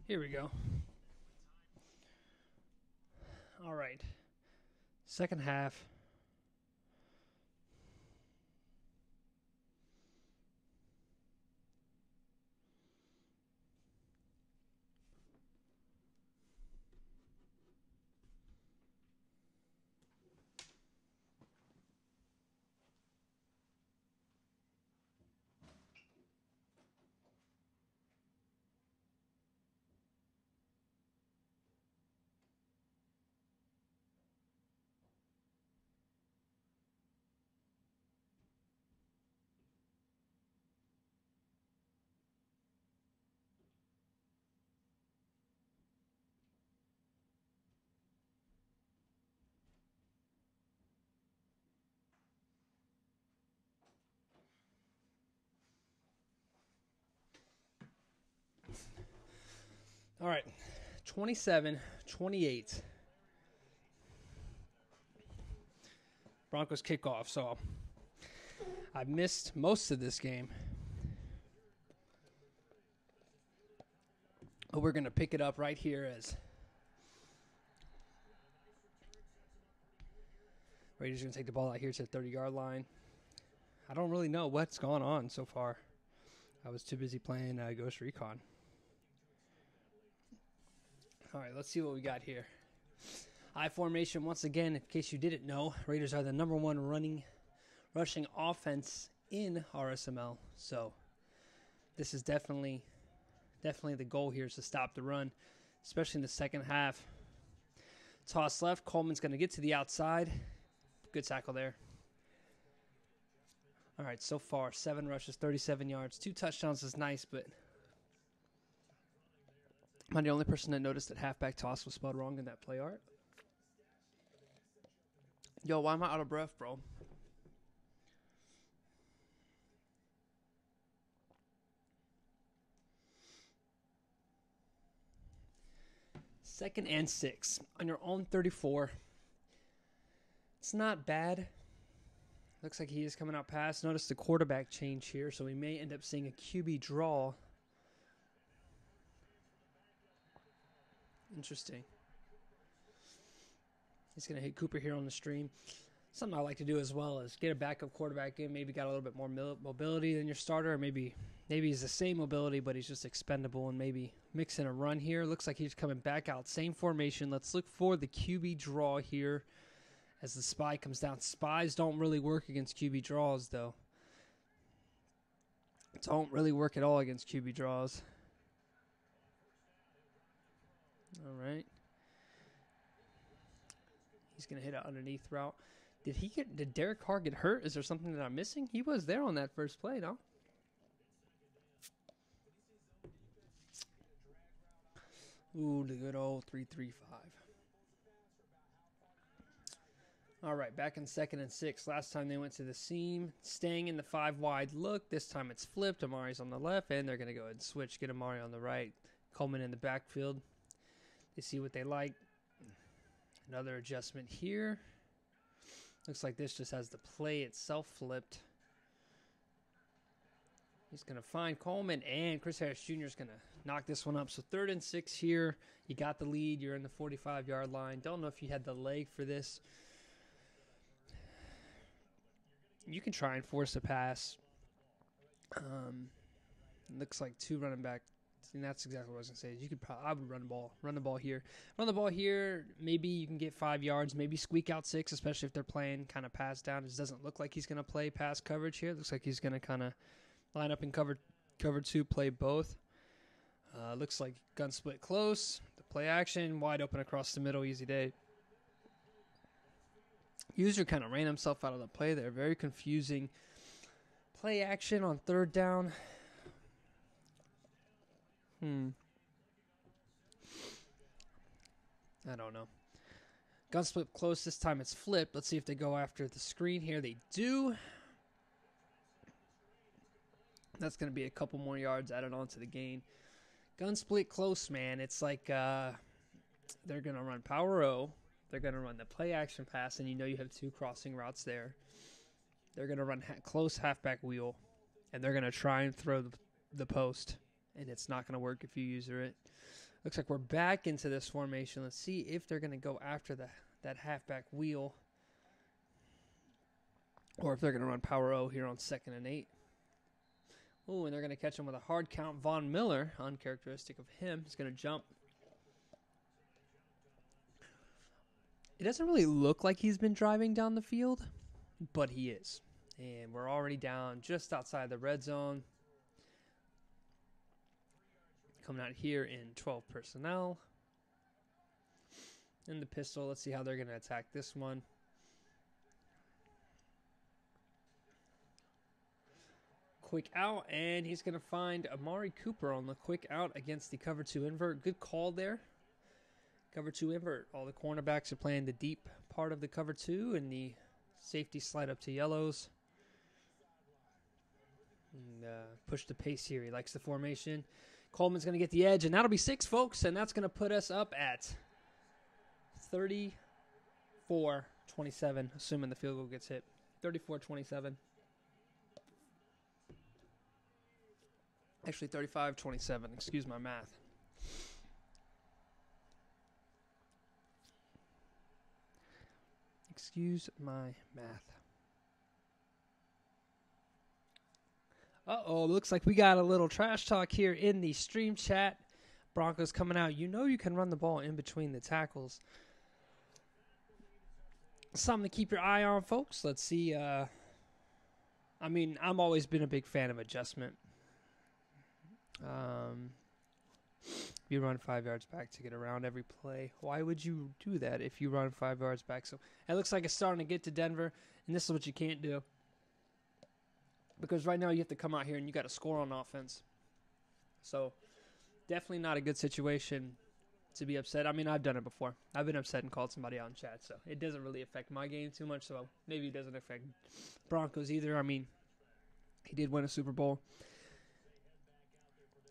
Here we go. All right. Second half. All right. 27-28. Broncos kickoff. So I missed most of this game. But we're going to pick it up right here as Raiders are going to take the ball out here to the 30-yard line. I don't really know what's gone on so far. I was too busy playing Ghost Recon. All right, let's see what we got here. I formation once again, in case you didn't know, Raiders are the number one rushing offense in RSML. So this is definitely the goal here is to stop the run, especially in the second half. Toss left. Coleman's going to get to the outside. Good tackle there. All right, so far, 7 rushes, 37 yards. 2 touchdowns is nice, but am I the only person that noticed that halfback toss was spelled wrong in that play art? Yo, why am I out of breath, bro? Second and 6 on your own 34. It's not bad. Looks like he is coming out pass. Notice the quarterback change here, so we may end up seeing a QB draw. Interesting. He's going to hit Cooper here on the stream. Something I like to do as well is get a backup quarterback in. Maybe got a little bit more mobility than your starter. Or maybe he's the same mobility, but he's just expendable. And maybe mix in a run here. Looks like he's coming back out. Same formation. Let's look for the QB draw here as the spy comes down. Spies don't really work against QB draws, though. Don't really work at all against QB draws. All right. He's going to hit an underneath route. Did Derek Carr get hurt? Is there something that I'm missing? He was there on that first play, no? Ooh, the good old 3-3-5. All right, back in second and 6. Last time they went to the seam, staying in the 5 wide look. This time it's flipped. Amari's on the left, and they're going to go ahead and switch. Get Amari on the right. Coleman in the backfield. They see what they like. Another adjustment here. Looks like this just has the play itself flipped. He's going to find Coleman, and Chris Harris Jr. is going to knock this one up. So 3rd and 6 here. You got the lead. You're in the 45-yard line. Don't know if you had the leg for this. You can try and force a pass. Looks like 2 running back. And that's exactly what I was going to say. You could I would run the ball. Run the ball here. Run the ball here. Maybe you can get 5 yards. Maybe squeak out 6, especially if they're playing kind of pass down. It doesn't look like he's going to play pass coverage here. It looks like he's going to kind of line up in cover 2, play both. Looks like gun split close. The play action, wide open across the middle. Easy day. User kind of ran himself out of the play there. Very confusing. Play action on 3rd down. I don't know. Gun split close. This time it's flipped. Let's see if they go after the screen here. They do. That's going to be a couple more yards added on to the gain. Gun split close, man. It's like they're going to run power O. They're going to run the play action pass, and you know you have 2 crossing routes there. They're going to run close halfback wheel, and they're going to try and throw the post, and it's not going to work if you user it. Looks like we're back into this formation. Let's see if they're going to go after that halfback wheel, or if they're going to run power O here on 2nd and 8. Oh, and they're going to catch him with a hard count. Von Miller, uncharacteristic of him, is going to jump. It doesn't really look like he's been driving down the field, but he is. And we're already down just outside the red zone. Coming out here in 12 personnel. In the pistol, let's see how they're going to attack this one. Quick out, and he's going to find Amari Cooper on the quick out against the cover 2 invert. Good call there. Cover 2 invert. All the cornerbacks are playing the deep part of the cover 2, and the safety slide up to yellows. And push the pace here. He likes the formation. Coleman's going to get the edge, and that'll be 6, folks, and that's going to put us up at 34-27, assuming the field goal gets hit. 34-27. Actually, 35-27. Excuse my math. Excuse my math. Uh-oh, looks like we got a little trash talk here in the stream chat. Broncos coming out. You know you can run the ball in between the tackles. Something to keep your eye on, folks. Let's see. I mean, I've always been a big fan of adjustment. You run 5 yards back to get around every play. Why would you do that if you run 5 yards back? So it looks like it's starting to get to Denver, and this is what you can't do. Because right now you have to come out here and you got to score on offense. So definitely not a good situation to be upset. I mean, I've done it before. I've been upset and called somebody out in chat, so it doesn't really affect my game too much. So maybe it doesn't affect Broncos either. I mean, he did win a Super Bowl.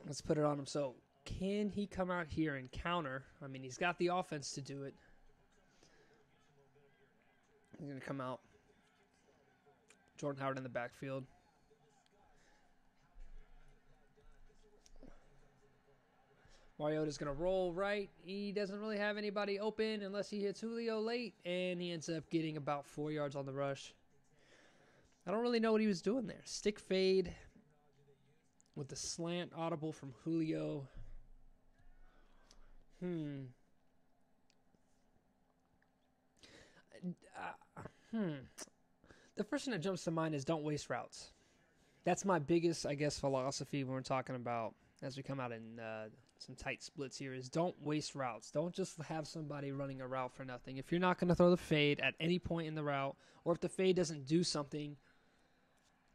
Let's put it on him. So can he come out here and counter? I mean, he's got the offense to do it. He's going to come out. Jordan Howard in the backfield. Mariota's going to roll right. He doesn't really have anybody open unless he hits Julio late, and he ends up getting about 4 yards on the rush. I don't really know what he was doing there. Stick fade with the slant audible from Julio. The first thing that jumps to mind is don't waste routes. That's my biggest, I guess, philosophy when we're talking about, as we come out in some tight splits here, is don't waste routes. Don't just have somebody running a route for nothing. If you're not going to throw the fade at any point in the route, or if the fade doesn't do something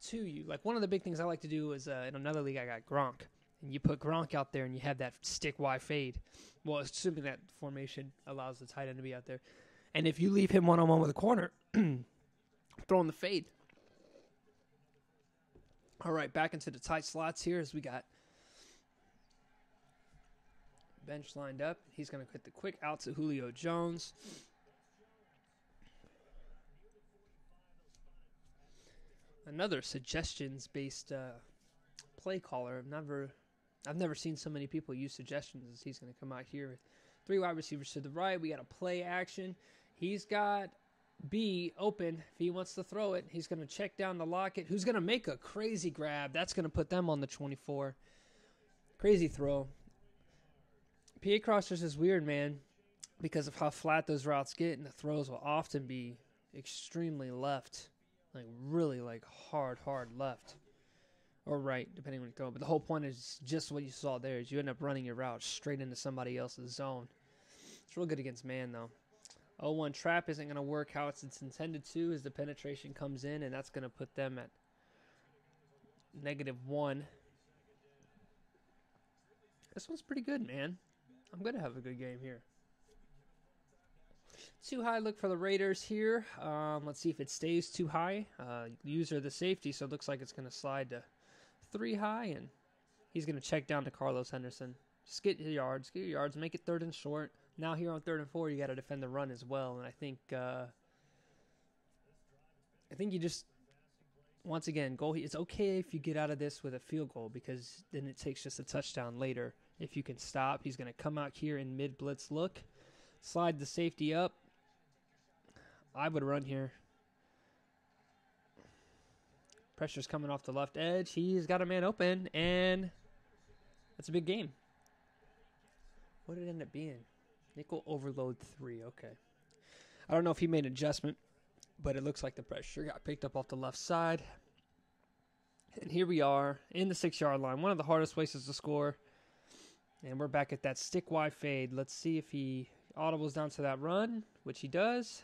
to you. Like one of the big things I like to do is in another league I got Gronk. And you put Gronk out there and you have that stick Y fade. Well, assuming that formation allows the tight end to be out there. And if you leave him one-on-one with a corner, throwing the fade. All right, back into the tight slots here as we got bench lined up. He's going to hit the quick out to Julio Jones. Another suggestions-based play caller. I've never seen so many people use suggestions as he's going to come out here with 3 wide receivers to the right. We got a play action. He's got B open if he wants to throw it. He's going to check down the Lockett, who's going to make a crazy grab. That's going to put them on the 24. Crazy throw. PA crossers is weird, man, because of how flat those routes get, and the throws will often be extremely left. Like, really, like, hard left. Or right, depending on when you throw it. But the whole point is just what you saw there, is you end up running your route straight into somebody else's zone. It's real good against man, though. 0-1 trap isn't going to work how it's intended to as the penetration comes in, and that's going to put them at -1. This one's pretty good, man. I'm going to have a good game here. Too high look for the Raiders here. Let's see if it stays too high. User the safety, so it looks like it's going to slide to 3 high, and he's going to check down to Carlos Henderson. Just get your yards, make it 3rd and short. Now here on 3rd and 4, you got to defend the run as well, and I think you just once again, goal. It's okay if you get out of this with a field goal because then it takes just a touchdown later. If you can stop, he's going to come out here in mid-blitz look, slide the safety up. I would run here. Pressure's coming off the left edge. He's got a man open, and that's a big game. What did it end up being? Nickel overload 3. Okay. I don't know if he made an adjustment, but it looks like the pressure got picked up off the left side. And here we are in the 6-yard line. One of the hardest places to score. And we're back at that stick-wide fade. Let's see if he audibles down to that run, which he does.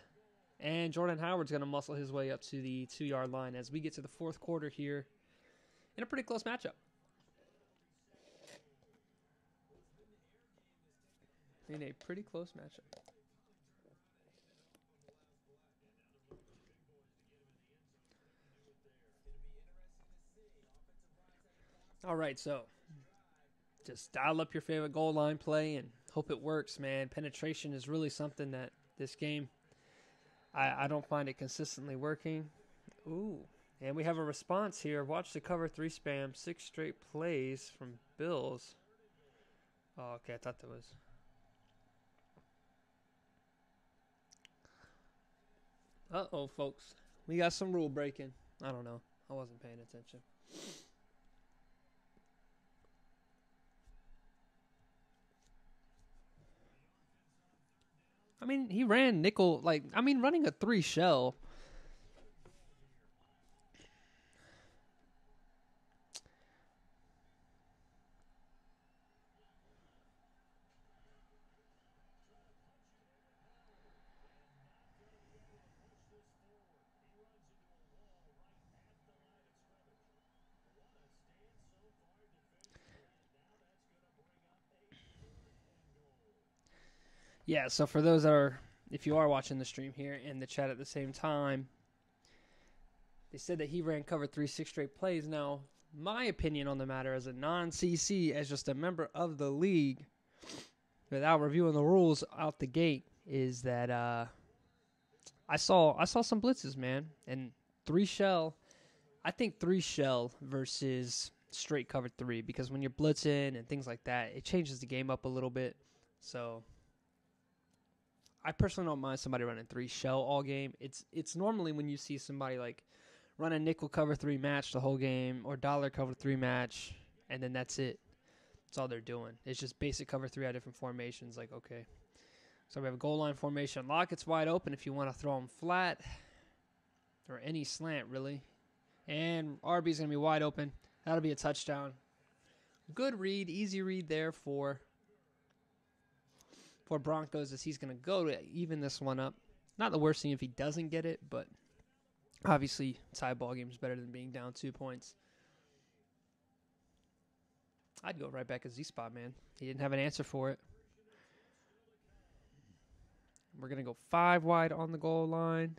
And Jordan Howard's going to muscle his way up to the 2-yard line as we get to the fourth quarter here in a pretty close matchup. In a pretty close matchup. All right, so just dial up your favorite goal line play and hope it works, man. Penetration is really something that this game, I don't find it consistently working. Ooh, and we have a response here. Watch the cover 3 spam, 6 straight plays from Bills. Oh, okay, I thought that was... Uh-oh, folks. We got some rule breaking. I don't know. I wasn't paying attention. I mean, he ran nickel, running a 3 shell. Yeah, so for those that are, if you are watching the stream here and the chat at the same time, they said that he ran cover 3 6 straight plays. Now, my opinion on the matter as a non-CC, as just a member of the league, without reviewing the rules out the gate, is that I saw some blitzes, man, and 3 shell. I think 3 shell versus straight cover 3, because when you're blitzing and things like that, it changes the game up a little bit. So I personally don't mind somebody running 3 shell all game. It's normally when you see somebody like run a nickel cover 3 match the whole game or dollar cover 3 match, and then that's it. That's all they're doing. It's just basic cover 3 out of different formations. Like, okay. So we have a goal line formation. Lockett's wide open if you want to throw him flat or any slant, really. And RB's going to be wide open. That'll be a touchdown. Good read, easy read there for Broncos, as he's going to go to even this one up. Not the worst thing if he doesn't get it, but obviously tie ball game is better than being down 2 points. I'd go right back at Z-spot, man. He didn't have an answer for it. We're going to go 5 wide on the goal line.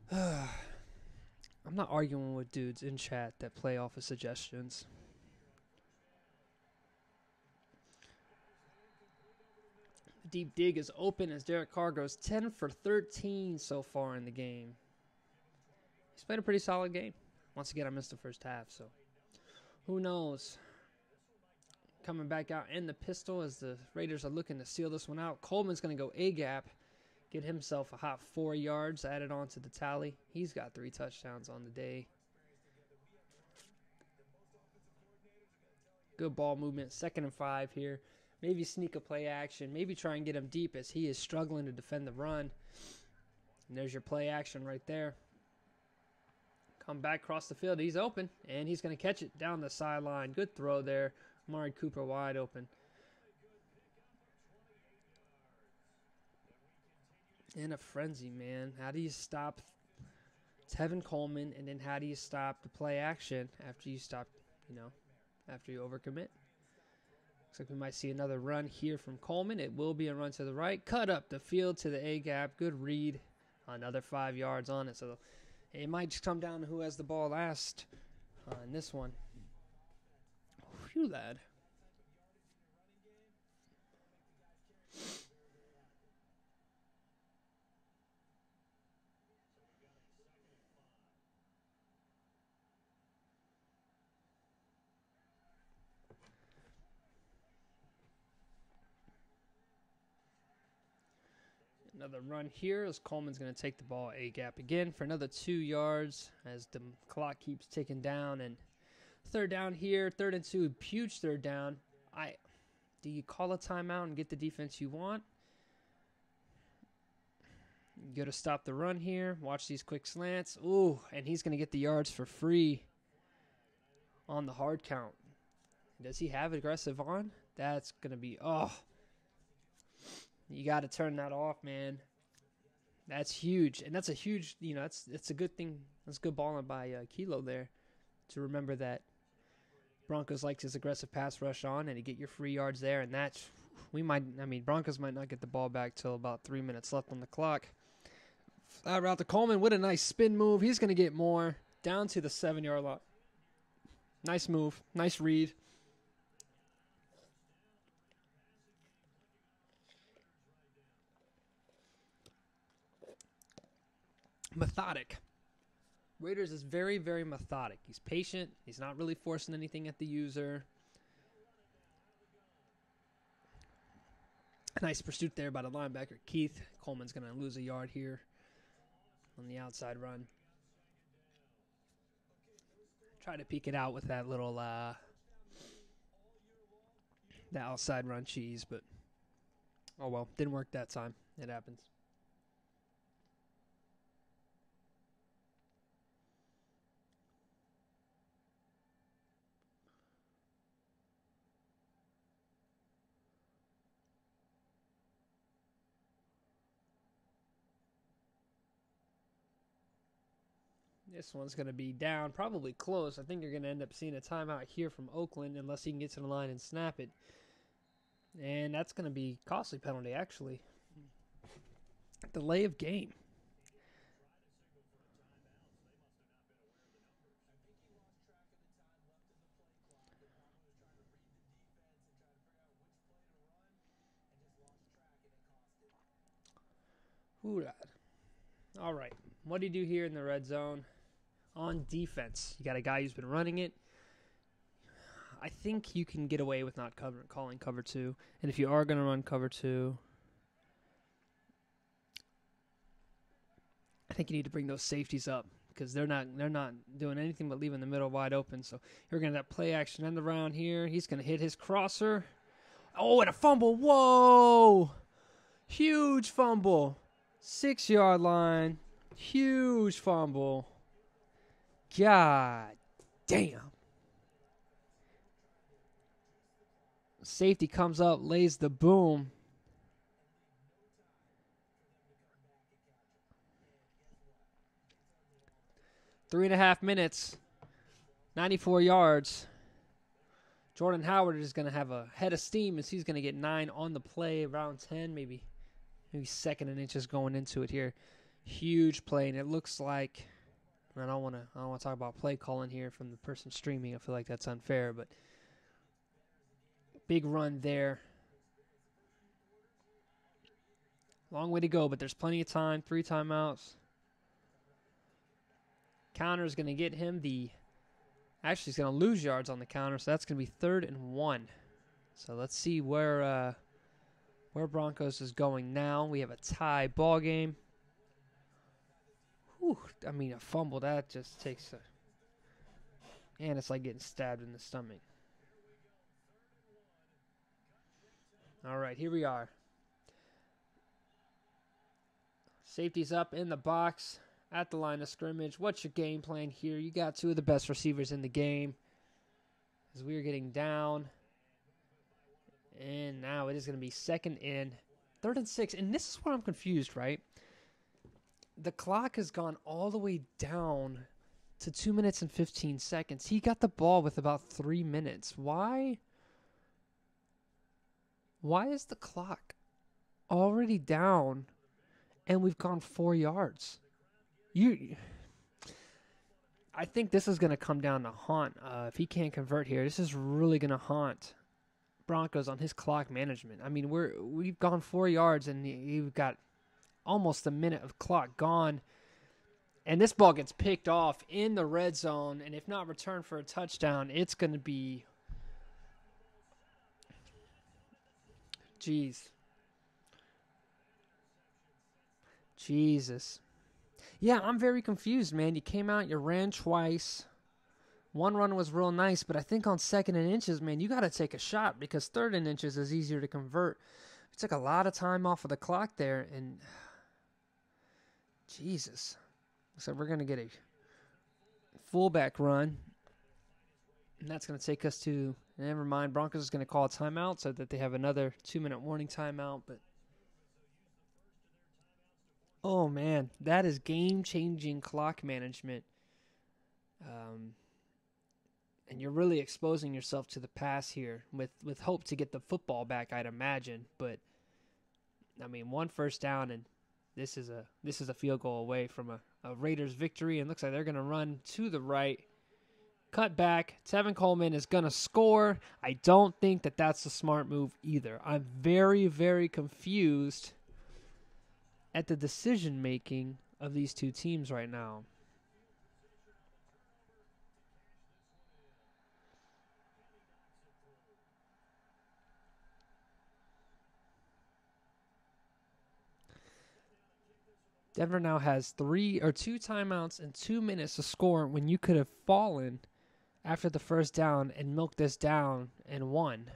I'm not arguing with dudes in chat that play off of suggestions. The deep dig is open as Derek Carr goes 10 for 13 so far in the game. He's played a pretty solid game. Once again, I missed the first half, so who knows? Coming back out in the pistol as the Raiders are looking to seal this one out. Coleman's going to go A-gap. Get himself a hot 4 yards added on to the tally. He's got 3 touchdowns on the day. Good ball movement. 2nd and 5 here. Maybe sneak a play action. Maybe try and get him deep as he is struggling to defend the run. And there's your play action right there. Come back across the field. He's open, and he's going to catch it down the sideline. Good throw there. Amari Cooper wide open. In a frenzy, man. How do you stop Tevin Coleman, and then how do you stop the play action after you stop, after you overcommit? Looks like we might see another run here from Coleman. It will be a run to the right. Cut up the field to the A-gap. Good read. Another 5 yards on it. So it might just come down to who has the ball last in this one. Phew, lad. Another run here as Coleman's going to take the ball A-gap again for another 2 yards as the clock keeps ticking down. And third down here, 3rd and 2, huge third down. Do you call a timeout and get the defense you want? You got to stop the run here. Watch these quick slants. Ooh, and he's going to get the yards for free on the hard count. Does he have aggressive on? That's going to be, you got to turn that off, man. That's huge. And that's a huge, it's a good thing. That's good balling by Kilo there to remember that Broncos likes his aggressive pass rush on and to get your free yards there. And that's, Broncos might not get the ball back till about 3 minutes left on the clock. Flat route to Coleman with a nice spin move. He's going to get more down to the 7-yard line. Nice move. Nice read. Methodic. Raiders is very, very methodic. He's patient. He's not really forcing anything at the user. Nice pursuit there by the linebacker, Keith. Coleman's going to lose a yard here on the outside run. Try to peek it out with that little the outside run cheese, but oh well, didn't work that time. It happens. This one's going to be down, probably close. I think you're going to end up seeing a timeout here from Oakland unless he can get to the line and snap it. And that's going to be a costly penalty, actually. Delay of game. Ooh, all right. What do you do here in the red zone? On defense, you got a guy who's been running it. I think you can get away with not calling cover 2. And if you are going to run cover 2, I think you need to bring those safeties up because they're not doing anything but leaving the middle wide open. So you're going to have play action end around here. He's going to hit his crosser. Oh, and a fumble. Whoa! Huge fumble. 6-yard line. Huge fumble. God damn. Safety comes up, lays the boom. Three and a half minutes, 94 yards. Jordan Howard is going to have a head of steam as he's going to get 9 on the play, around 10, maybe 2nd and inches going into it here. Huge play, and it looks like, and I don't want to talk about play calling here from the person streaming. I feel like that's unfair, but big run there. Long way to go, but there's plenty of time. 3 timeouts. Counter is going to get him actually he's going to lose yards on the counter, so that's going to be 3rd and 1. So let's see where Broncos is going now. We have a tie ball game. Whew, a fumble, that just takes and it's like getting stabbed in the stomach. All right, here we are. Safety's up in the box at the line of scrimmage. What's your game plan here? You got two of the best receivers in the game as we are getting down. And now it is going to be 2nd and 3rd and 6. And this is where I'm confused, right? The clock has gone all the way down to 2 minutes and 15 seconds. He got the ball with about 3 minutes. Why is the clock already down and we've gone 4 yards? I think this is going to come down to haunt. If he can't convert here, this is really going to haunt Broncos on his clock management. I mean, we've gone 4 yards and you've got almost a minute of clock gone. And this ball gets picked off in the red zone, and if not returned for a touchdown, it's going to be... Jesus. Yeah, I'm very confused, man. You came out, you ran twice. One run was real nice, but I think on 2nd and inches, man, you got to take a shot because 3rd and inches is easier to convert. It took a lot of time off of the clock there, and... Jesus. So we're going to get a fullback run, and that's going to take us to, never mind, Broncos is going to call a timeout so that they have another 2-minute warning timeout. But oh, man, that is game-changing clock management. And you're really exposing yourself to the pass here with hope to get the football back, I'd imagine. But, I mean, 1 first down, and this is a field goal away from a Raiders victory, and looks like they're going to run to the right. Cut back. Tevin Coleman is going to score. I don't think that that's a smart move either. I'm very, very confused at the decision-making of these two teams right now. Denver now has 2 timeouts and 2 minutes to score when you could have fallen after the first down and milked this down and won.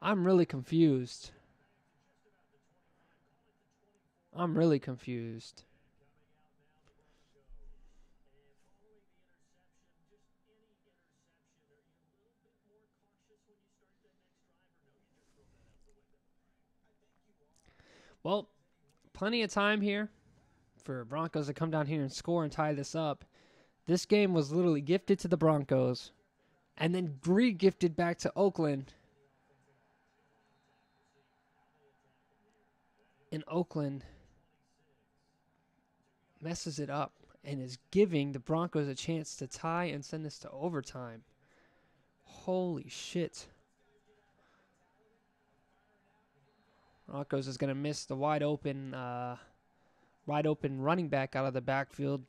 I'm really confused. Well, plenty of time here for Broncos to come down here and score and tie this up. This game was literally gifted to the Broncos and then re-gifted back to Oakland. And Oakland messes it up and is giving the Broncos a chance to tie and send this to overtime. Holy shit. Broncos is going to miss the wide open running back out of the backfield.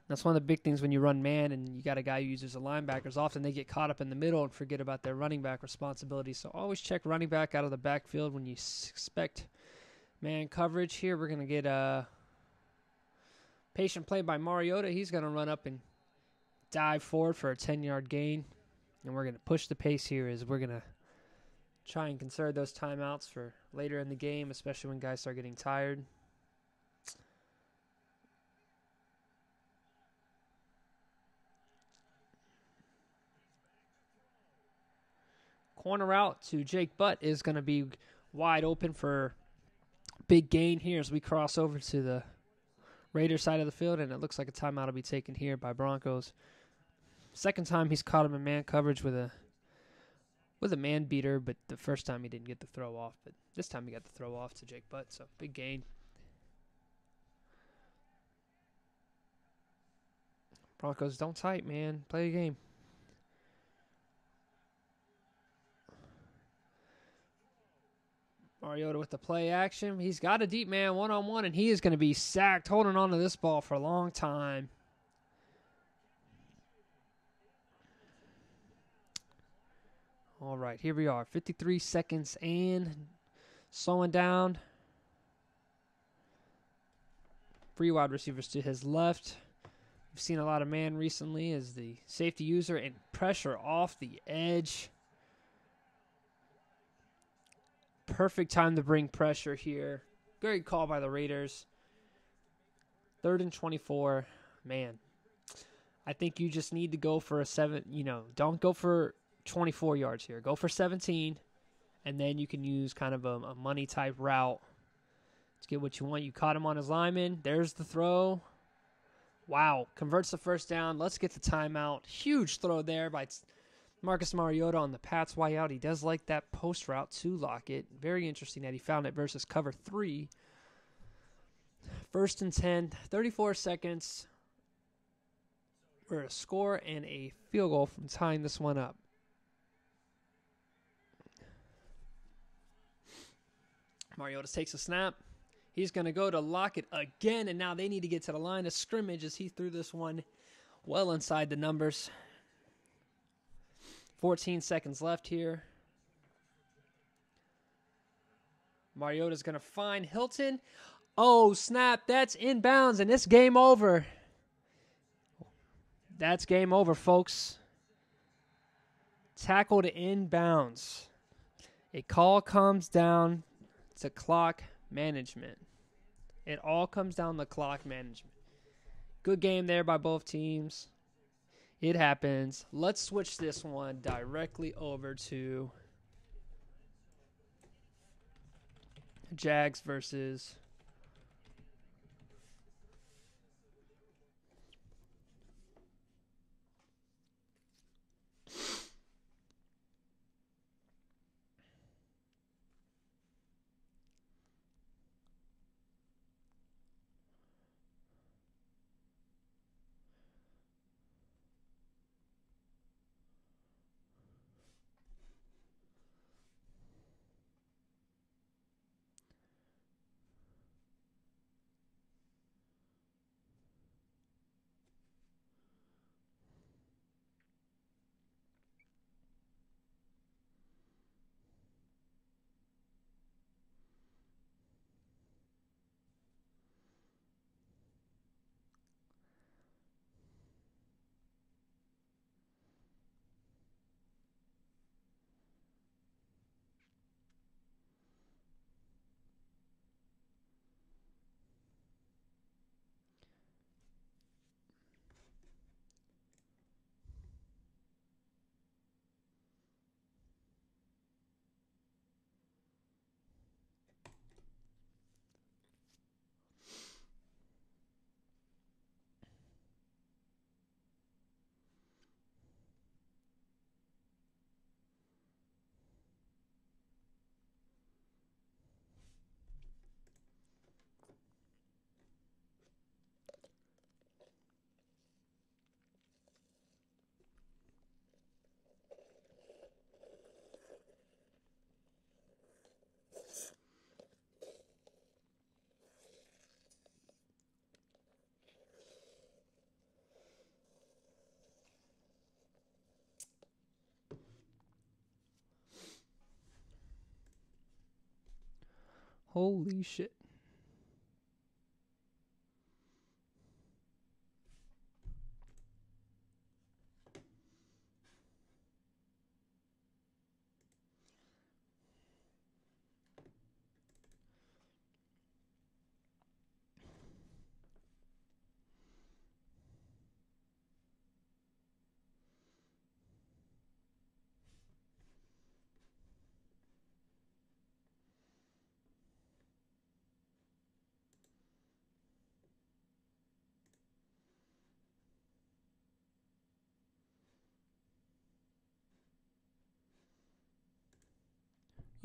That's one of the big things when you run man and you got a guy who uses the linebackers. Often they get caught up in the middle and forget about their running back responsibilities. So always check running back out of the backfield when you expect man coverage. Here we're going to get a patient play by Mariota. He's going to run up and dive forward for a 10-yard gain. And we're going to push the pace here as we're going to try and conserve those timeouts for later in the game, especially when guys start getting tired. Corner out to Jake Butt is going to be wide open for big gain here as we cross over to the Raiders side of the field, and it looks like a timeout will be taken here by Broncos. Second time he's caught him in man coverage with a man beater, but the first time he didn't get the throw off, but this time he got the throw off to Jake Butt, so big gain. Broncos don't tight, man. Play a game. Mariota with the play action. He's got a deep man one-on-one, and he is going to be sacked, holding on to this ball for a long time. All right, here we are. 53 seconds and slowing down. 3 wide receivers to his left. We've seen a lot of man recently as the safety user and pressure off the edge. Perfect time to bring pressure here. Great call by the Raiders. 3rd and 24. Man, I think you just need to go for a 7. Don't go for 24 yards here. Go for 17, and then you can use kind of a money type route to get what you want. You caught him on his lineman. There's the throw. Wow, converts the first down. Let's get the timeout. Huge throw there by Marcus Mariota on the Pats way out. He does like that post route to Lockett. Very interesting that he found it versus cover 3. 1st and 10, 34 seconds. We're a score and a field goal from tying this one up. Mariota takes a snap. He's going to go to Lockett again, and now they need to get to the line of scrimmage as he threw this one well inside the numbers. 14 seconds left here. Mariota's going to find Hilton. Oh, snap. That's inbounds, and it's game over. That's game over, folks. Tackle to inbounds. A call comes down to clock management. It all comes down to clock management. Good game there by both teams. It happens. Let's switch this one directly over to Jags versus holy shit.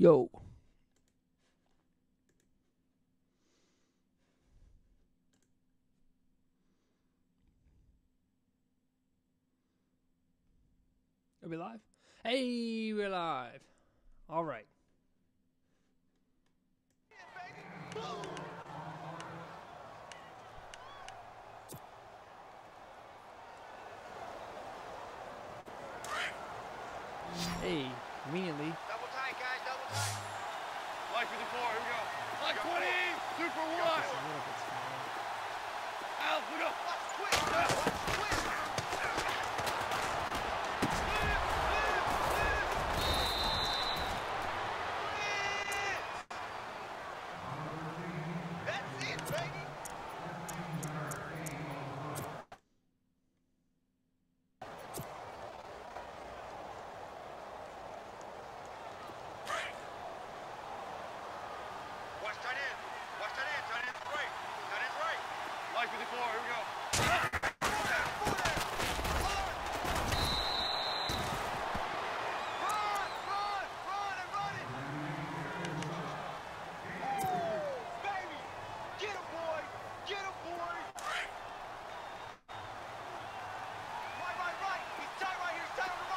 Yo. Are we live? Hey, we're live. All right. Hey, immediately. Double tight, guys, double tight. Life with the 4, here we go. Like 20, 2 for 1. Out, we go. Quick. Flag 54, here we go.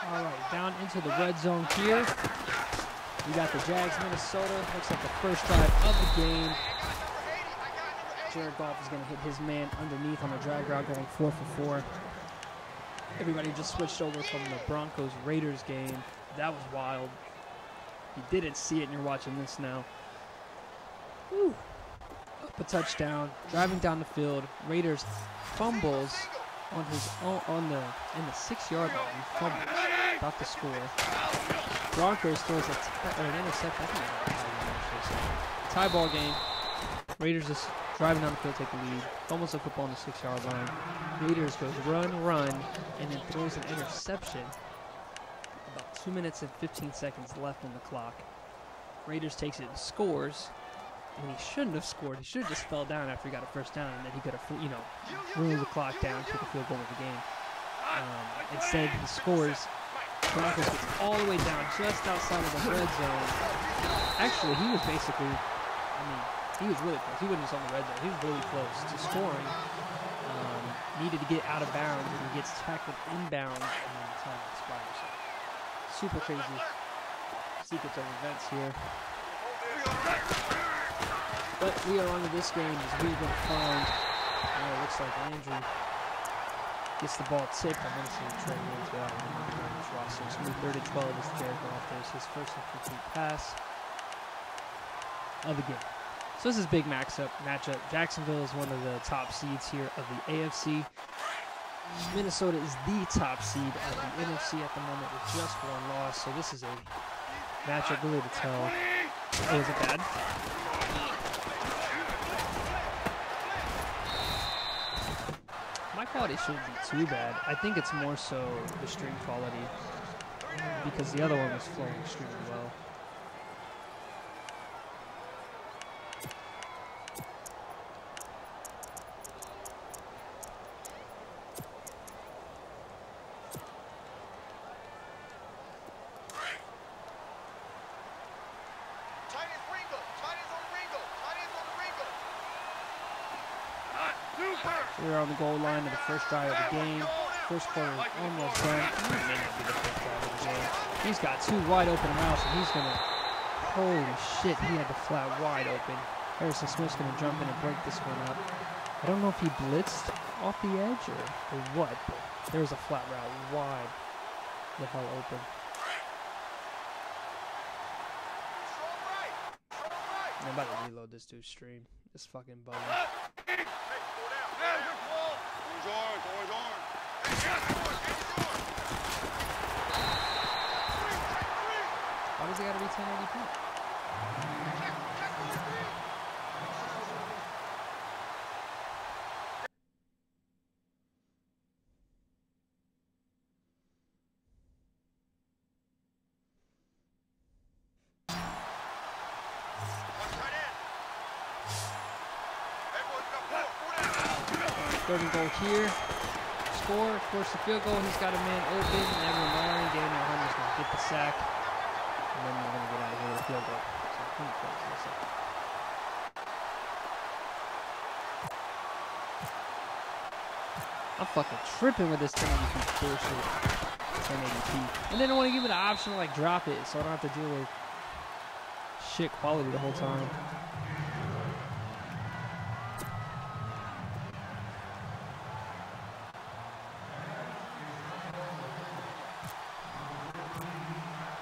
All right, down into the red zone here. We got the Jags, Minnesota. Looks like the first drive of the game. Jared Goff is going to hit his man underneath on the drag route, going 4 for 4. Everybody just switched over from the Broncos-Raiders game. That was wild. You didn't see it, and you're watching this now. Woo. Up a touchdown, driving down the field. Raiders fumbles on his own, in the 6-yard line. He fumbles, about to score. Broncos throws an interception. I think it was a tie ball game. Raiders just driving down the field, take the lead. Fumbles the football on the 6-yard line. Raiders goes run, and then throws an interception. About 2 minutes and 15 seconds left on the clock. Raiders takes it and scores. And he shouldn't have scored. He should have just fell down after he got a first down, and then he could have, ruined the clock down, took a field goal of the game. Instead, he scores. Broncos gets all the way down, just outside of the red zone. Actually, he was basically, he was really close. He wasn't just on the red zone. He was really close to scoring. Needed to get out of bounds, and he gets tackled inbound, and then the time expires. Super crazy sequence of events here. But we are on to this game as we're going to find, it looks like Landry gets the ball tipped. I'm going to see Trey Woods out on this roster. It's going to be 3rd and 12 as Jared Goff does his first incomplete pass of the game. So this is a big matchup. Jacksonville is one of the top seeds here of the AFC. Minnesota is the top seed of the NFC at the moment with just 1 loss. So this is a matchup really to tell. Oh, is it bad? My quality shouldn't be too bad. I think it's more so the stream quality because the other one was flowing extremely well. We're on the goal line of the first drive of the game. First quarter is almost done. It may not be the first drive of the game. He's got 2 wide open routes, and he's going to... Holy shit, he had the flat wide open. Harrison Smith's going to jump in and break this one up. I don't know if he blitzed off the edge or what, but there was a flat route wide the hell open. I'm about to reload this dude's stream. It's fucking bugging. Why does it gotta be 1080p? Third and goal here. Score, of course, the field goal. He's got a man open. Never mind. Daniel Hunter's going to get the sack. And then we're going to get out of here with a field goal. So, I'm fucking tripping with this 1080p bullshit. 1080p. And they don't want to give me the option to, like, drop it, so I don't have to deal with shit quality the whole time.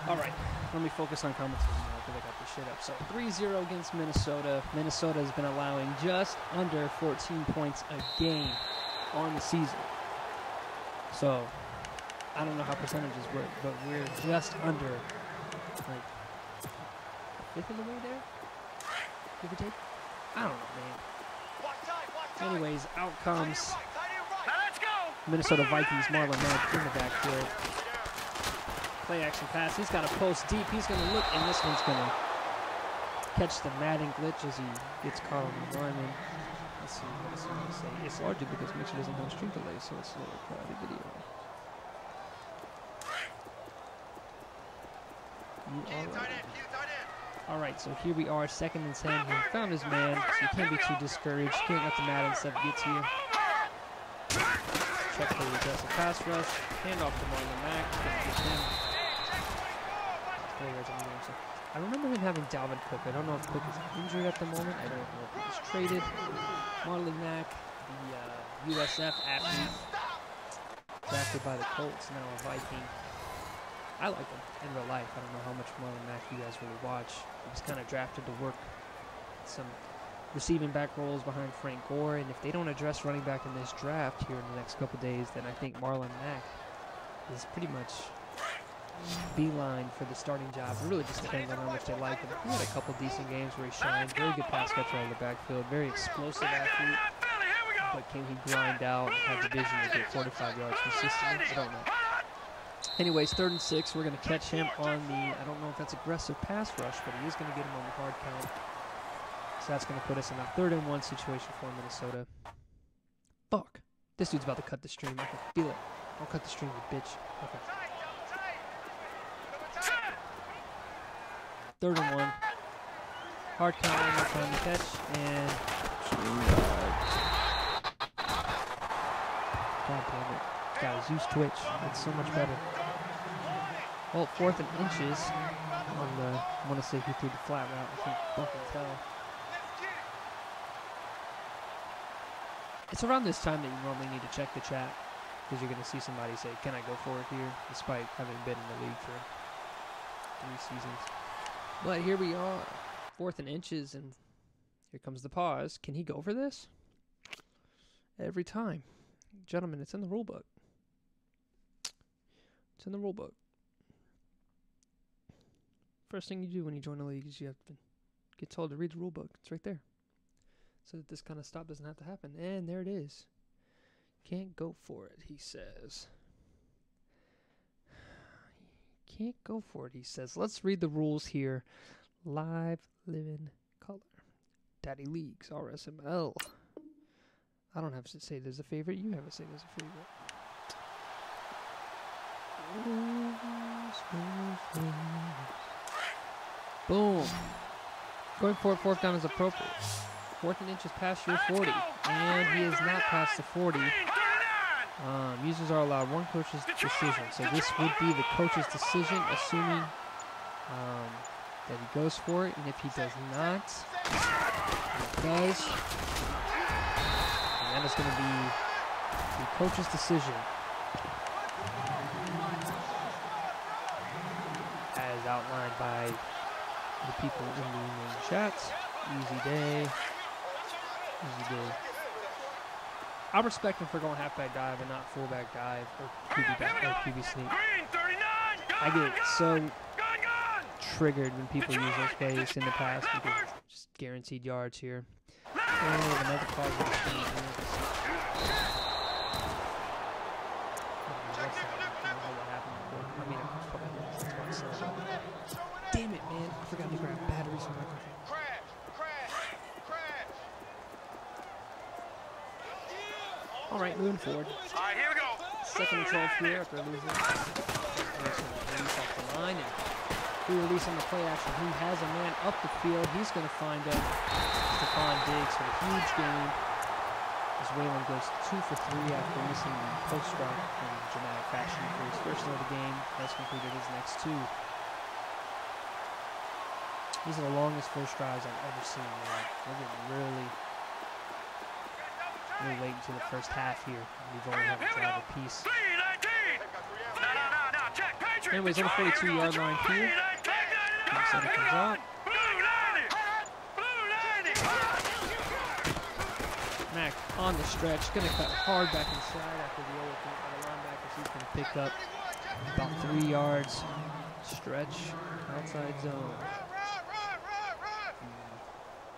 All right, let me focus on commentating now because I got this shit up. So 3-0 against Minnesota. Minnesota has been allowing just under 14 points a game on the season. So I don't know how percentages work, but we're just under, like, a fifth of the way there, give or take. I don't know, man. Anyways, out comes Minnesota Vikings Marlon Mack in the backfield. Play action pass. He's got a post deep. He's going to look, and this one's going to catch the Madden glitch as he gets caught on the lineman. Let's see what else I'm going to say. It's largely because Mixer doesn't have a stream delay, so it's a little quality video. Alright, so here we are, 2nd and 10. He found his man, so you can't be too discouraged. You can't let the Madden stuff get to you. Check for the aggressive pass rush. Hand off to Marlon Mack. Gonna get him. I remember him having Dalvin Cook. I don't know if Cook is injured at the moment. I don't know if he was traded. Marlon Mack, the USF athlete, drafted by the Colts, now a Viking. I like him in real life. I don't know how much Marlon Mack you guys really watch. He was kind of drafted to work some receiving back roles behind Frank Gore, and if they don't address running back in this draft here in the next couple days, then I think Marlon Mack is pretty much beeline for the starting job. It really just depends on how much they like him. He had a couple decent games where he shined. Very good pass catcher out of the backfield. Very explosive athlete. But can he grind out, have the vision to get 45 yards consistently? I don't know. Anyways, 3rd and 6. We're going to catch him on the, I don't know if that's aggressive pass rush, but he is going to get him on the hard count. So that's going to put us in a 3rd and 1 situation for Minnesota. Fuck. This dude's about to cut the stream. I can feel it. Don't cut the stream, you bitch. Okay. 3rd and 1. Hard count, one more time to catch, and God damn it. Guys, use Twitch. It's so much better. Well, 4th and inches on the, I want to say he threw the flat route. I think fucking tell. It's around this time that you normally need to check the chat, because you're going to see somebody say, can I go for it here, despite having been in the league for 3 seasons. But here we are, 4th and inches, and here comes the pause. Can he go for this? Every time. Gentlemen, it's in the rule book. It's in the rule book. First thing you do when you join a league is you have to get told to read the rule book. It's right there. So that this kind of stuff doesn't have to happen. And there it is. Can't go for it, he says. Can't go for it, he says. Let's read the rules here. Live, living, color. Daddy Leagues, RSML. I don't have to say there's a favorite. You have to say there's a favorite. Boom. Going for it, 4th down is appropriate. 4th and inches past your 40. And he is not past the 40. Users are allowed one coach's decision. So this would be the coach's decision, assuming that he goes for it. And if he does not, he does. And that is going to be the coach's decision. As outlined by the people in the main chats. Easy day. Easy day. I respect him for going halfback dive and not fullback dive or QB back or QB sneak. I get so triggered when people use those plays in the past because just guaranteed yards here. And another pause. Damn it, man. I forgot to grab batteries from my microphone. Alright, moving forward. Alright, here we go. 2nd and 12 here after losing. Release off the line. And we release on the play action. He has a man up the field. He's going to find Stephon Diggs for a huge game. As Waylon goes 2 for 3 after missing the post route in dramatic fashion for his first of the game. Has completed his next 2. These are the longest first drives I've ever seen, man. We're getting really late into the first half here. We've only had a drive apiece. Anyways, on the 42-yard line here. Center comes out. Mack on the stretch. Going to cut hard back inside after the other linebackers. He's going to pick up about 3 yards. Stretch. Outside zone.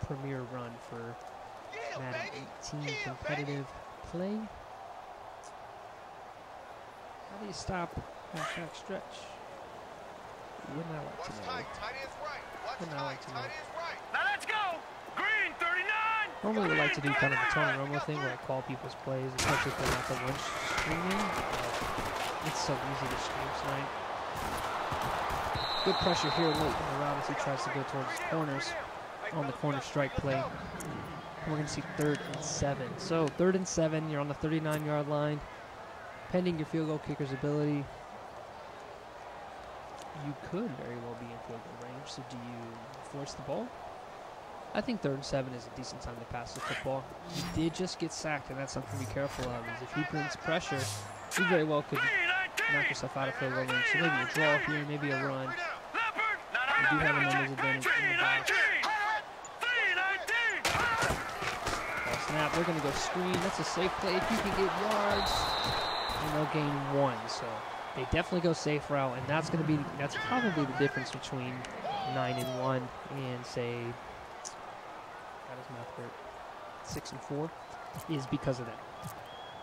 Premier run for Madden 18 competitive play. How do you stop halfback stretch? Wouldn't I like to know? Wouldn't I like to know? Now let's go! Green, 39! Normally we like to do kind of a Tony Romo thing where I call people's plays, especially if they're not the ones streaming. It's so easy to stream tonight. Good pressure here late in the route as he tries to go towards his corners on the corner strike play. We're going to see 3rd and 7. So 3rd and 7, you're on the 39-yard line. Pending your field goal kicker's ability, you could very well be in field goal range. So do you force the ball? I think 3rd and 7 is a decent time to pass the football. He did just get sacked, and that's something to be careful of. Is if he brings pressure, you very well could knock yourself out of field goal range. So maybe a draw here, maybe a run. You do have a numbers advantage in the box. Ball snap, they're going to go screen. That's a safe play. If you can get yards, and they'll gain 1. So they definitely go safe route, and that's probably the difference between 9 and 1 and say, how does math work? 6 and 4 is because of that.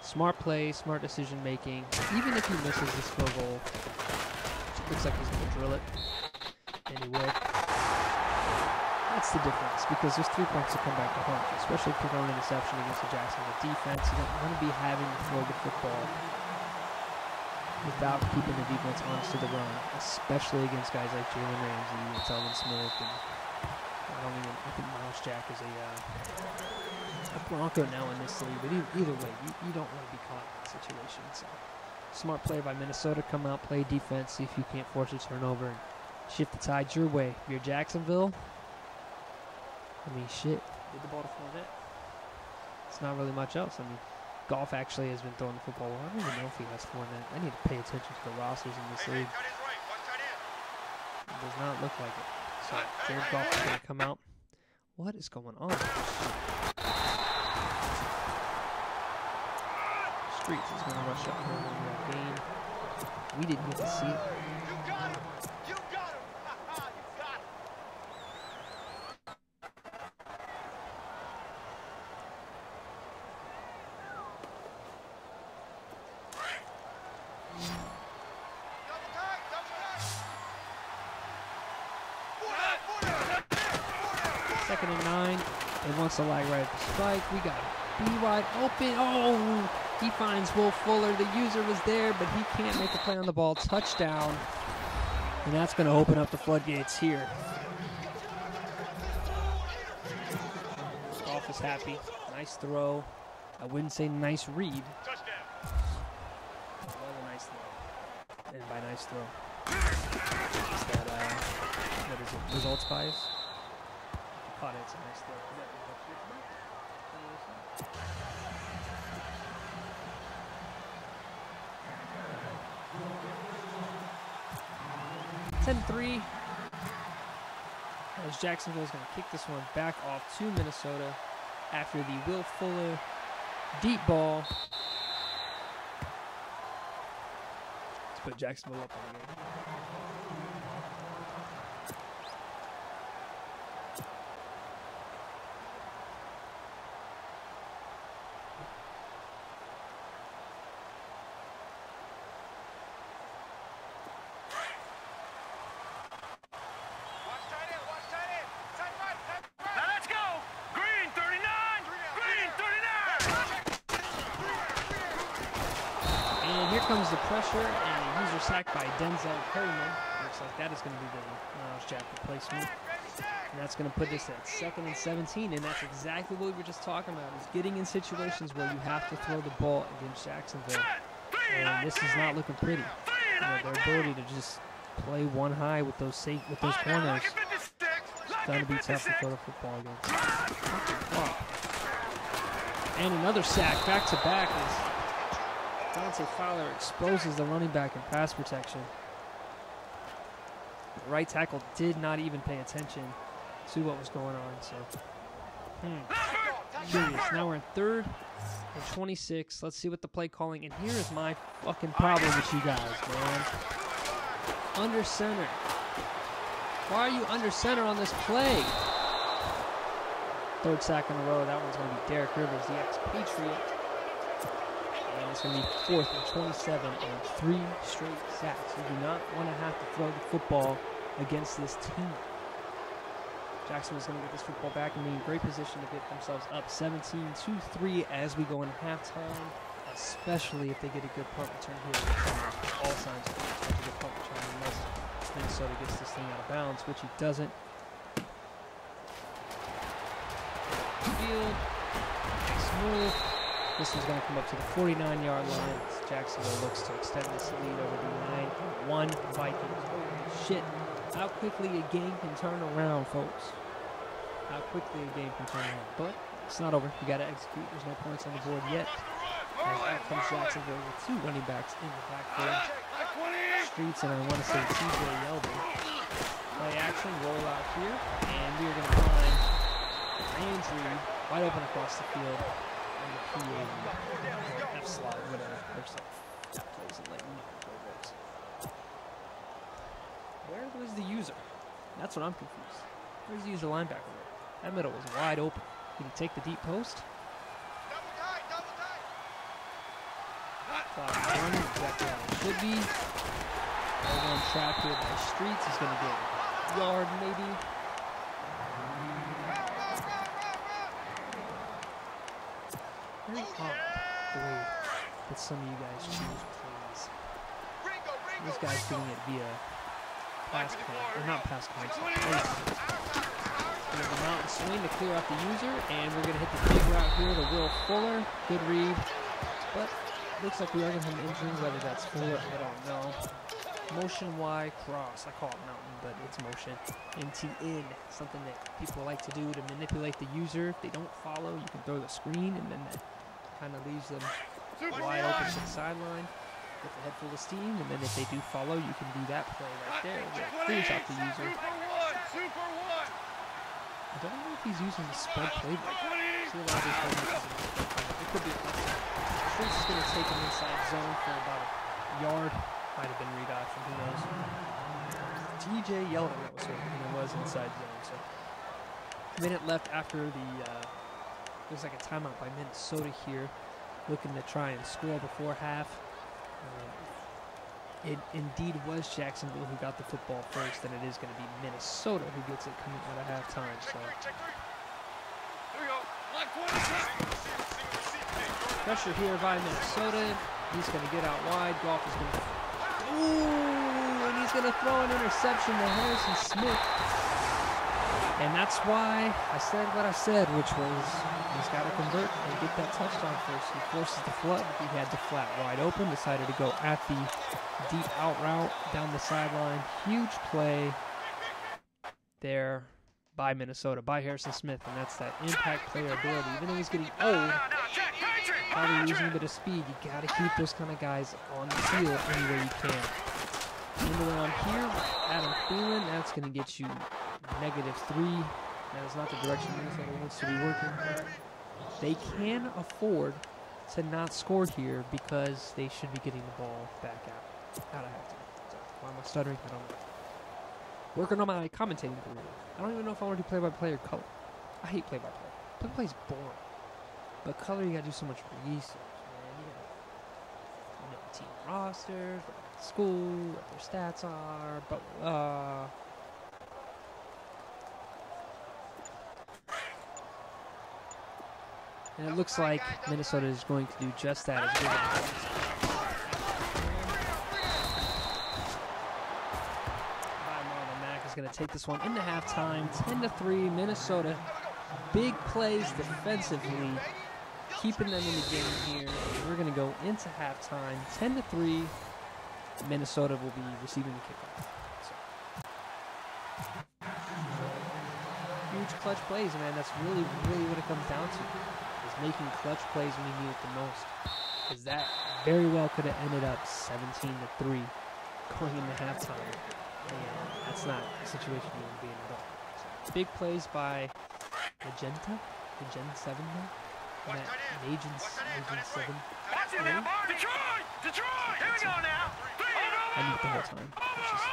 Smart play, smart decision making. Even if he misses this field goal, it looks like he's going to drill it, and he will. That's the difference, because there's 3 points to come back to haunt you, especially if you're throwing an interception against the Jacksonville defense. You don't want to be having to throw the football without keeping the defense honest to the run, especially against guys like Jalen Ramsey and Telvin Smith. And I think Miles Jack is a Bronco now in this league. But either way, you don't want to be caught in that situation. So smart play by Minnesota. Come out, play defense, see if you can't force a turnover and shift the tide your way. If you're Jacksonville, I mean, shit, get the ball to Fournette. It's not really much else. I mean, Goff actually has been throwing the football well. I don't even know if he has Fournette. I need to pay attention to the rosters in this league. It does not look like it. So Jared Goff is going to come out. What is going on? Streets is going to rush up here and win that game. We didn't get to see it. You got him! You got him! You got him! Second and 9. It wants to lag right at the spike. We got B wide open. Oh, he finds Will Fuller. The user was there, but he can't make the play on the ball. Touchdown. And that's going to open up the floodgates here. Goff is happy. Nice throw. I wouldn't say nice read. Touchdown. It was a nice throw. And by nice throw, is that, what is it, results bias? Caught it, it's a nice throw. Is that 10-3. As Jacksonville is going to kick this one back off to Minnesota after the Will Fuller deep ball. Let's put Jacksonville up on the game. Comes the pressure, and the user sacked by Denzel Perryman. Looks like that is going to be the Miles Jack replacement. And that's going to put us at 2nd and 17, and that's exactly what we were just talking about, is getting in situations where you have to throw the ball against Jacksonville. And this is not looking pretty. You know, their ability to just play one high with those corners is going to be tough to throw the football against. And another sack back-to-back is Dante Fowler exposes the running back in pass protection. The right tackle did not even pay attention to what was going on. So, curious. Now we're in 3rd and 26. Let's see what the play calling. And here is my fucking problem with you guys, man. Under center. Why are you under center on this play? 3rd sack in a row. That one's going to be Derek Rivers, the ex-Patriot. And it's going to be 4th and 27 and 3 straight sacks. You do not want to have to throw the football against this team. Jacksonville's going to get this football back and be in great position to get themselves up 17-3 as we go into halftime, especially if they get a good punt return here. All signs are going to get a good punt return unless Minnesota gets this thing out of bounds, which he doesn't. Field. Nice move. This one's going to come up to the 49-yard line as Jacksonville looks to extend this lead over the 9-1 Vikings. Holy shit. How quickly a game can turn around, folks. How quickly a game can turn around. But it's not over. You got to execute. There's no points on the board yet. As out comes Jacksonville with 2 running backs in the backfield. Streets and I want to say TJ Yeldon. Play action, roll out here, and we are going to find Landry wide open across the field on the PA F slot, whatever. There's some plays in late. Where was the user? That's what I'm confused. Where's the user linebacker? That middle was wide open. Did he take the deep post? Clock running exactly how it should be. One trapped here by Streets. He's going to get a yard maybe. Very odd the way that some of you guys choose plays. This guy's doing it via pass count, or not pass count. We have a mountain swing to clear out the user, and we're going to hit the big route here to Will Fuller. Good read, but looks like we are going to have an injury, whether that's Fuller, I don't know. Motion Y cross, I call it mountain, but it's motion. Into in, something that people like to do to manipulate the user. If they don't follow, you can throw the screen, and then that kind of leaves them wide open to the sideline with a head full of steam, and then if they do follow, you can do that play right there where it clears out the user. I don't know if he's using the spread playbook. See a lot of these playbooks. It could be a touchdown. Streets is going to take him inside zone for about a yard. Might have been read option, who knows. TJ Yeldon, that was what it was inside zone. So, a minute left after the, looks like a timeout by Minnesota here. Looking to try and score before half. It indeed was Jacksonville who got the football first, and it is going to be Minnesota who gets it coming out of halftime. So, pressure here by Minnesota. He's going to get out wide. Goff is going to, and he's going to throw an interception to Harrison Smith. And that's why I said what I said, which was he's got to convert and get that touchdown first. He forces the flood. He had the flat wide open, decided to go at the deep out route down the sideline. Huge play there by Minnesota, by Harrison Smith, and that's that impact player ability. Even though he's getting old, probably losing a bit of speed, you got to keep those kind of guys on the field any way you can. End around here, Adam Thielen, that's going to get you -3. That is not the direction Minnesota wants to be working. They can afford to not score here because they should be getting the ball back out of halftime. So, why am I stuttering? I don't know. Working on my commentating career. I don't even know if I want to do play-by-play or color. I hate play-by-play. Play-by-play is boring. But color, you got to do so much research, man. You know the team rosters, what the school, what their stats are, blah, blah, blah. And it looks like Minnesota is going to do just that. Marlon Mack is going to take this one into halftime. 10-3, Minnesota. Big plays defensively, keeping them in the game here. We're going to go into halftime. 10-3, Minnesota will be receiving the kickoff. So. Huge clutch plays, man. That's really what it comes down to. Making clutch plays when you need it the most. Because that very well could have ended up 17-3 going into halftime. And that's not a situation you want to be in at all. So, big plays by Magenta 7 now. Agent 7. Detroit! Here we go now! I need the whole time. Just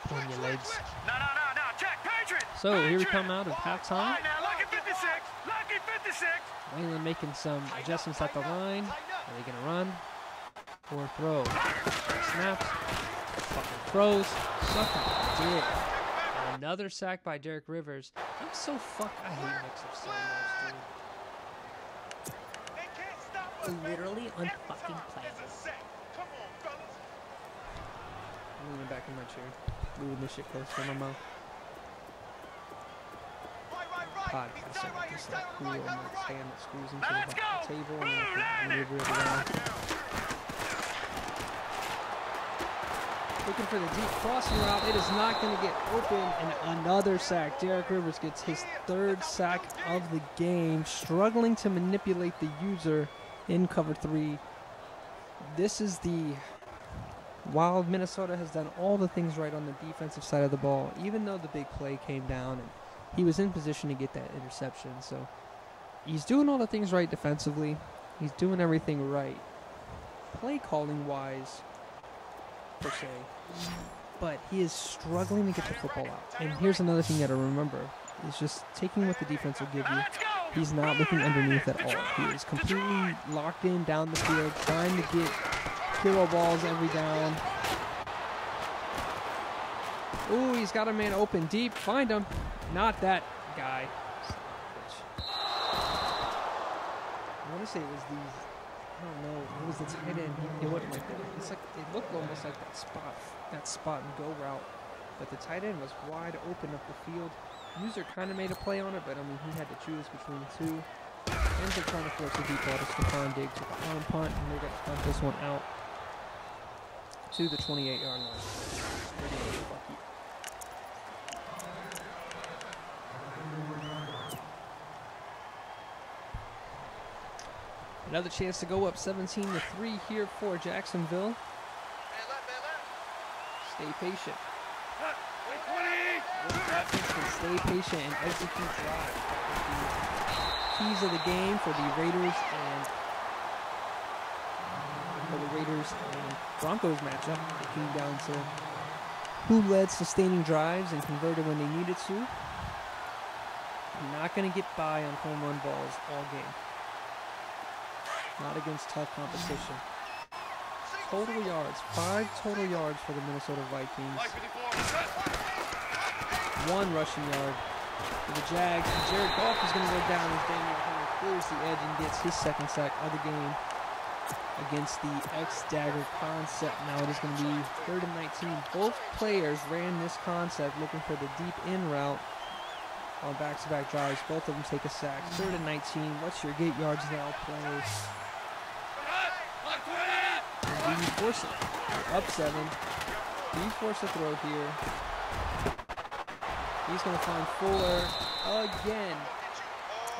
pulling your legs. No, check, Patriot! So here we come out of halftime. Lucky 56! Lucky 56! Wayland making some adjustments at the line. Are they going to run or throw? Snaps. Fucking throws. Sucker. Did. And Another sack by Derek Rivers. I'm so I hate Mixer so much, dude. Literally unfucking playable. I'm leaning back in my chair, moving this shit close to my mouth. Podcasting with this like cool and like stand that screws into the table and then I can maneuver it around. Looking for the deep crossing route. It is not going to get open, and another sack. Derek Rivers gets his 3rd sack of the game, struggling to manipulate the user in cover 3. This is while Minnesota has done all the things right on the defensive side of the ball, even though the big play came down and he was in position to get that interception. So he's doing all the things right defensively. He's doing everything right play calling wise, per se. But he is struggling to get the football out. And here's another thing you got to remember. Is just taking what the defense will give you. He's not looking underneath at all. He is completely locked in down the field, trying to get hero balls every down. Ooh, he's got a man open deep. Find him. Not that guy. I want to say it was these. I don't know. It was the tight end. It wasn't like that. It's like it looked almost like that spot and go route. But the tight end was wide open up the field. User kind of made a play on it, but I mean he had to choose between the two. Ends up trying to force a deep ball to Stephon Diggs with the arm punt, and we're going to punt this one out to the 28-yard line. Another chance to go up 17-3 here for Jacksonville. Stay patient. Stay patient and execute drive. The keys of the game for the Raiders and Broncos matchup. It came down to who led sustaining drives and converted when they needed to. You're not going to get by on home run balls all game. Not against tough competition. Total yards, 5 total yards for the Minnesota Vikings. 1 rushing yard for the Jags. And Jared Goff is going to go down as Daniel Hunter clears the edge and gets his 2nd sack of the game against the X-Dagger concept. Now it is going to be 3rd and 19. Both players ran this concept looking for the deep in route on back-to-back drives. Both of them take a sack. 3rd and 19. What's your get yards now play? And do you force it? You're up 7. Do you force a throw here? He's going to find Fuller again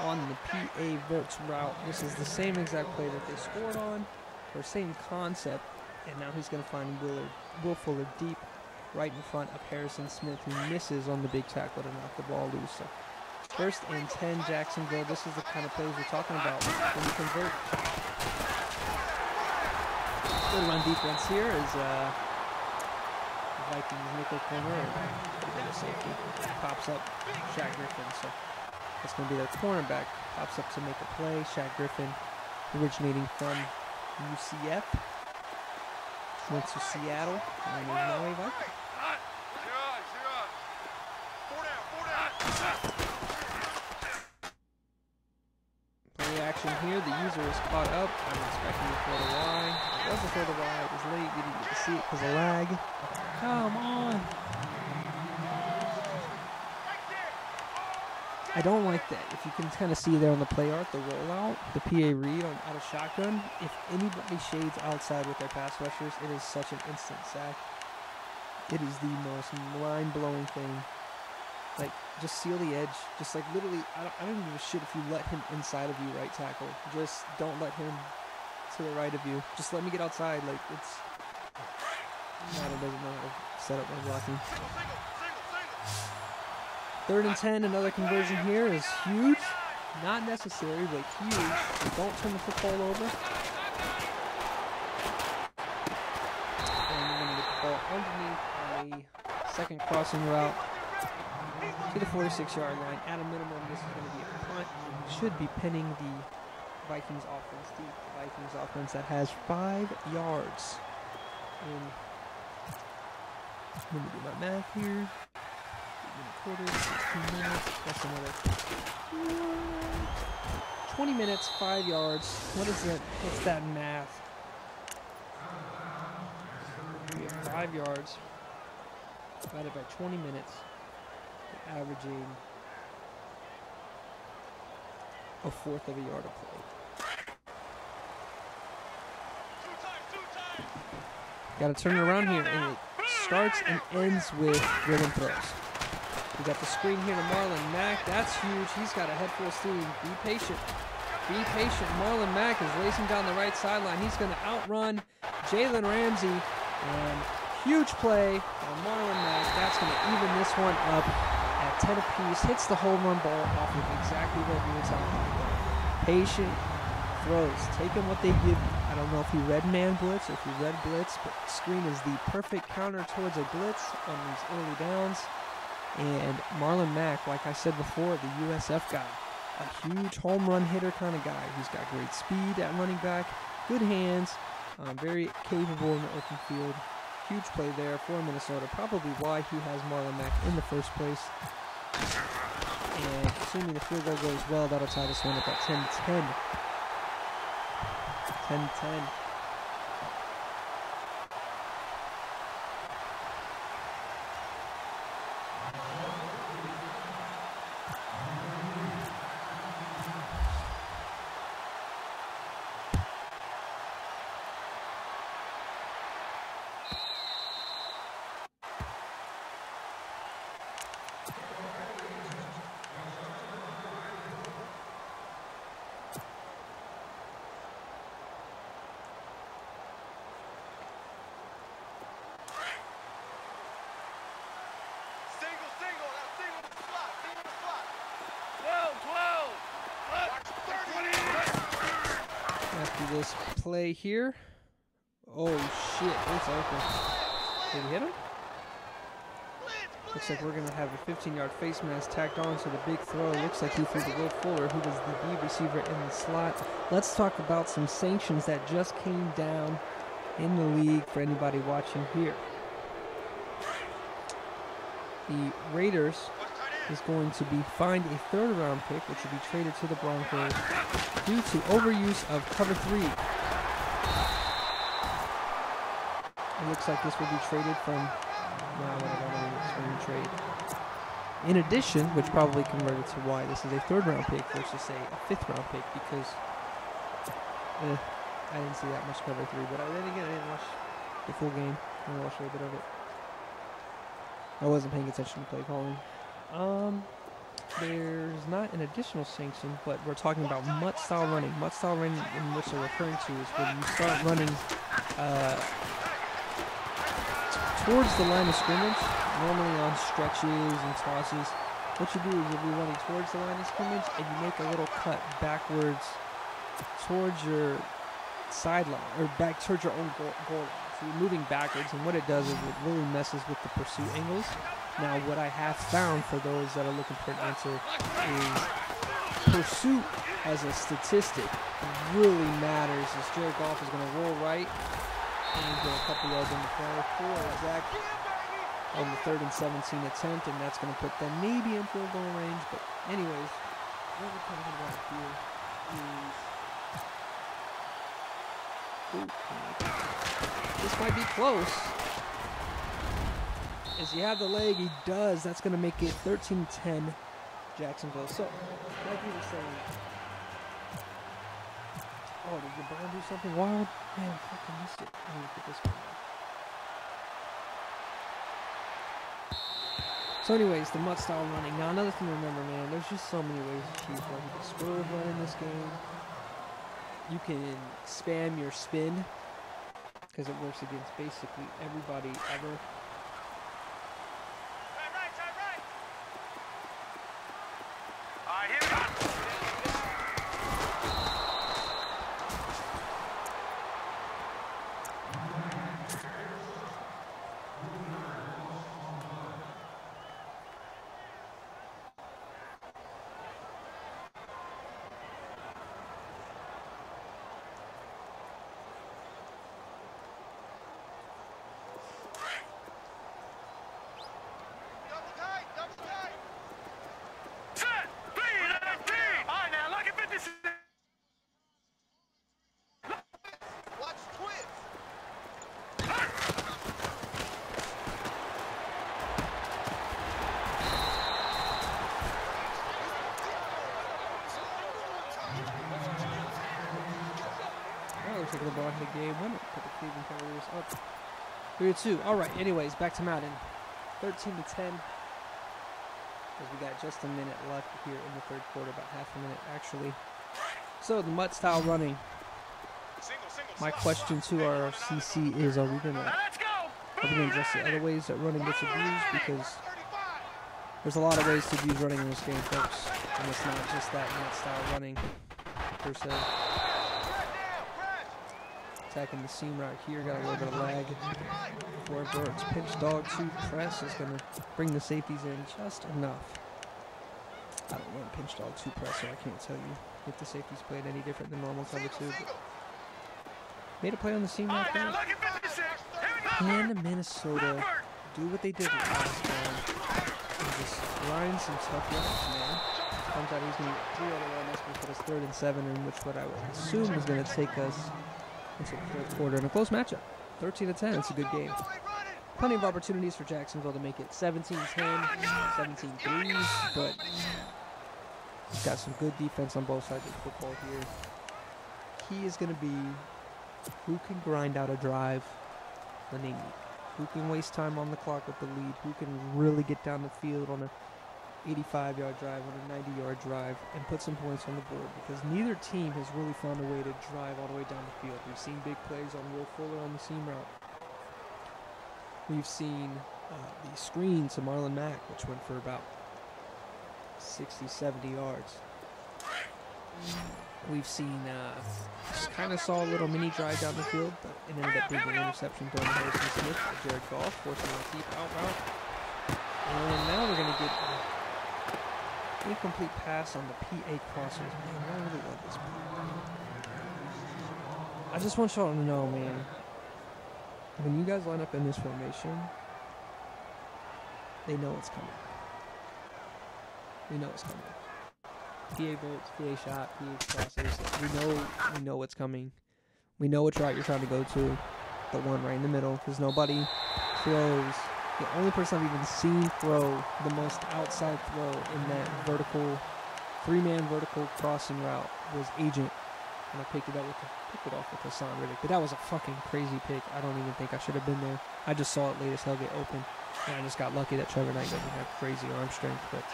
on the PA Verts route. This is the same exact play that they scored on, or same concept, and now he's going to find Will Fuller deep right in front of Harrison Smith, who misses on the big tackle to knock the ball loose. So 1st and 10 Jacksonville. This is the kind of plays we're talking about when you convert. Good run defense here is Vikings nickel corner and safety pops up Shaq Griffin. So it's going to be their cornerback pops up to make a play. Shaq Griffin, originating from UCF, went to Seattle and is now a Viking. Play action here. The user is caught up. I'm expecting to throw the Y. It wasn't throw the Y. It was late. We didn't get to see it because of lag. Come on. I don't like that. If you can kind of see there on the play art, the rollout, the PA read out of shotgun, if anybody shades outside with their pass rushers, it is such an instant sack. It is the most mind-blowing thing. Like, just seal the edge. Just like literally, I don't give a shit if you let him inside of you right tackle. Just don't let him to the right of you. Just let me get outside. Like, it's... Madden doesn't know how to set up my blocking. 3rd and 10, another conversion here is huge. Not necessary, but huge. Don't turn the football over. And we're going to get the ball underneath a 2nd crossing route to the 46-yard line. At a minimum, this is going to be a punt. Should be pinning the Vikings offense, the Vikings offense that has 5 yards. And let me do my math here. quarters, 16 minutes. That's another 20 minutes, 5 yards. What is that? What's that math? We have 5 yards divided by 20 minutes, averaging a fourth of a yard of play. Got to turn it around here, and it starts and ends with rhythm throws. We got the screen here to Marlon Mack. That's huge. He's got a head full of steam. Be patient. Be patient. Marlon Mack is racing down the right sideline. He's going to outrun Jalen Ramsey. And huge play on Marlon Mack. That's going to even this one up at 10 apiece. Hits the home run ball off of exactly what we were talking about. Patient throws. Taking what they give you. I don't know if he read man blitz or if he read blitz, but screen is the perfect counter towards a blitz on these early downs. And Marlon Mack, like I said before, the USF guy, a huge home run hitter kind of guy. He's got great speed at running back, good hands, very capable in the open field. Huge play there for Minnesota, probably why he has Marlon Mack in the first place. And assuming the field goal goes well, that'll tie this one up at 10-10. 10-10. After this play here, oh shit, it's open. Did he hit him? Looks like we're going to have a 15-yard face mask tacked on to the big throw. Looks like he threw to Will Fuller, who was the B receiver in the slot. Let's talk about some sanctions that just came down in the league for anybody watching here. The Raiders is going to be fined a third-round pick, which will be traded to the Broncos due to overuse of cover 3. It looks like this will be traded from trade. In addition, which probably converted to why this is a third-round pick versus say a fifth-round pick, because I didn't see that much cover 3, but then again, I didn't watch the full game. I watched a little bit of it. I wasn't paying attention to play calling. There's not an additional sanction, but we're talking about mutt-style running. Mutt-style running, in which they're referring to, is when you start running towards the line of scrimmage, normally on stretches and tosses. What you do is you'll be running towards the line of scrimmage, and you make a little cut backwards towards your sideline, or back towards your own goal line. So you're moving backwards, and what it does is it really messes with the pursuit angles. Now, what I have found for those that are looking for an answer is pursuit as a statistic really matters, as Jared Goff is going to roll right and get a couple yards on the play for Zach on the 3rd and 17 attempt, and that's going to put them maybe in field goal range. But anyways, what we're talking about here is this might be close. As he had the leg, he does. That's going to make it 13-10 Jacksonville. So, like you were saying, oh, did LeBron do something wild? Man, I fucking missed it. I need to put this one down. So anyways, the mutt style running. Now another thing to remember, man, there's just so many ways to choose one. You can swerve run in this game. You can spam your spin, because it works against basically everybody ever. taking the ball ahead of game winner. Put the Cleveland Cavaliers up 3-2. All right, anyways, back to Madden. 13-10. Because we got just a minute left here in the third quarter, about half a minute actually. So the Mutt style running. My question to our CC is, are we gonna address the other ways that running gets abused? Because there's a lot of ways to abuse running in this game, folks, and it's not just that Mutt style running per se. Attacking the seam right here, got a little bit of lag. Before it's pinch dog 2 press is gonna bring the safeties in just enough. I don't run pinch dog 2 press, so I can't tell you if the safeties played any different than normal cover 2. But made a play on the seam right there. Can Minnesota do what they did last time and just grind some tough yards, man? Turns out he's going to get 3 other runs. That's going to put us 3rd and 7, in which what I would assume is going to take us into the fourth quarter in a close matchup. 13-10. It's a good game. Plenty of opportunities for Jacksonville to make it 17-10, 17-3, but he's got some good defense on both sides of the football here. Key is going to be who can grind out a drive when they need. Who can waste time on the clock with the lead. Who can really get down the field on a 85-yard drive, on a 90-yard drive, and put some points on the board. Because neither team has really found a way to drive all the way down the field. We've seen big plays on Will Fuller on the seam route. We've seen the screen to Marlon Mack, which went for about 60, 70 yards. We've seen, just kind of saw a little mini drive down the field, but it ended up being an interception thrown to Harrison Smith by Jared Goff, forcing a deep out route. And now we're going to get an incomplete pass on the PA crossers. Man, I really love this play. I just want y'all to know, man, when you guys line up in this formation, they know it's coming. We know it's coming. PA bolts, PA shot, PA crosses. We know what's coming. We know which route you're trying to go to. The one right in the middle, because nobody throws. The only person I've even seen throw the most outside throw in that vertical, 3-man vertical crossing route was Agent. And I picked it off with Hassan Riddick. But that was a fucking crazy pick. I don't even think I should have been there. I just saw it late as hell get open. And I just got lucky that Trevor Knight doesn't have crazy arm strength. But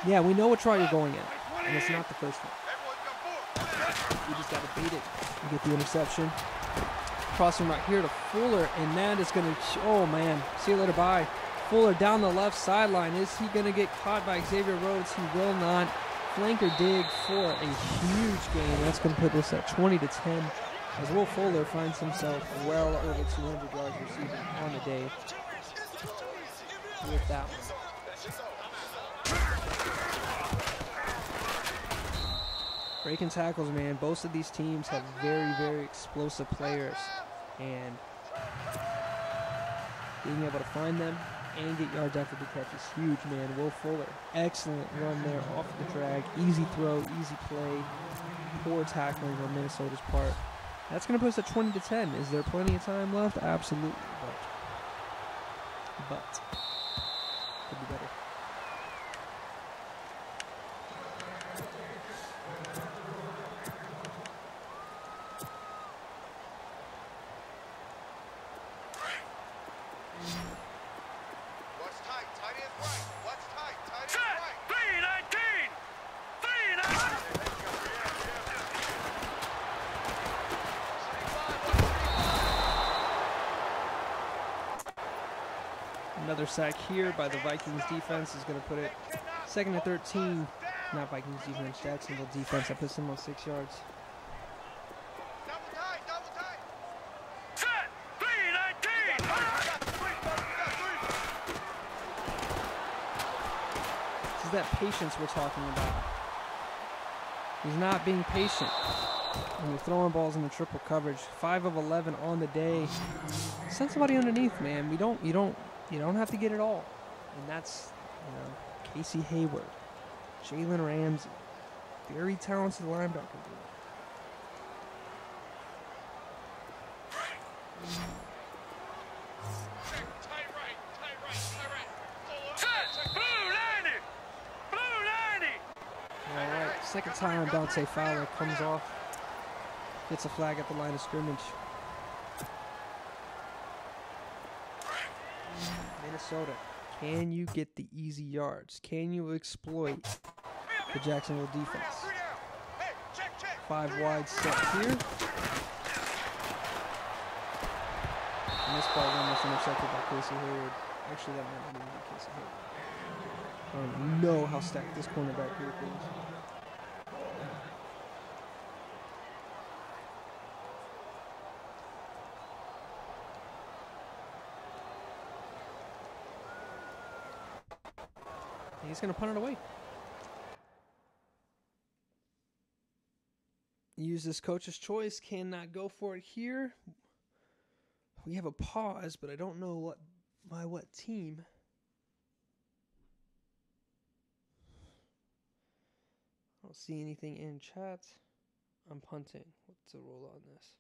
yeah, we know which route you're going in. And it's not the first one. You just got to beat it and get the interception. Crossing right here to Fuller. And that is going to... Oh, man. See you later. Bye. Fuller down the left sideline. Is he going to get caught by Xavier Rhodes? He will not. Flanker dig for a huge game. That's going to put this at 20-10 as Will Fuller finds himself well over 200 yards receiving on the day with that one. Breaking tackles, man. Both of these teams have very, very explosive players, and being able to find them and get yards after the catch is huge, man. Will Fuller, excellent run there off the drag. Easy throw, easy play. Poor tackling on Minnesota's part. That's going to put us at 20-10. Is there plenty of time left? Absolutely, but could be better. Another sack here by the Vikings defense is going to put it 2nd and 13. Not Vikings defense, Jacksonville defense. That puts them on 6 yards. This is that patience we're talking about. He's not being patient. And you're throwing balls in the triple coverage. 5 of 11 on the day. Send somebody underneath, man. You don't have to get it all. And that's, Casey Hayward, Jalen Ramsey, very talented linebacker. All right, second time Dante Fowler comes off Gets a flag at the line of scrimmage. Minnesota, can you get the easy yards? Can you exploit the Jacksonville defense? 5 wide set here. And this ball almost intercepted by Casey Hayward. Actually, that might not even be Casey Hayward. I don't know how stacked this cornerback group is. He's going to punt it away. Use this coach's choice. Cannot go for it here. We have a pause, but I don't know what team. I don't see anything in chat. I'm punting. What's the rule on this?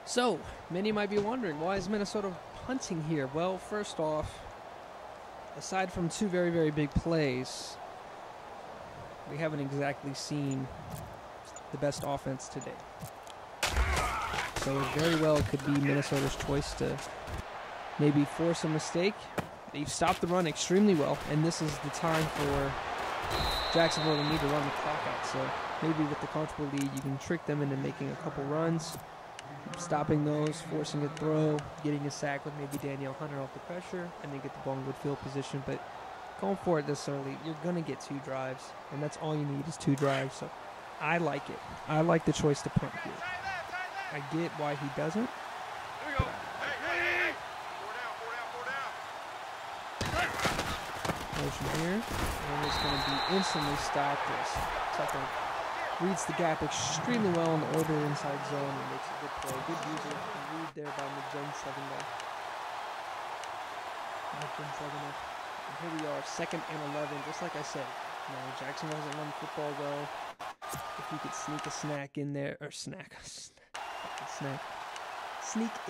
So, many might be wondering, why is Minnesota punting here? Well, first off, aside from 2 very, very big plays, we haven't exactly seen the best offense today. So it very well could be Minnesota's choice to maybe force a mistake. They've stopped the run extremely well, and this is the time for Jacksonville to need to run the clock out. So maybe with the comfortable lead, you can trick them into making a couple runs, stopping those, forcing a throw, getting a sack with maybe Danielle Hunter off the pressure, and then get the ball in good field position. But going for it this early, you're going to get 2 drives, and that's all you need is 2 drives. So I like it. I like the choice to punt here. I get why he doesn't. Here we go. Hey. 4 down. Motion here, and it's going to be instantly stopped as Tucker reads the gap extremely well in the over inside zone and makes a good play. Good user and read there by Madden 7. And here we are, 2nd and 11. Just like I said, Jacksonville hasn't run the football well. If you could sneak a snack in there, or sneak a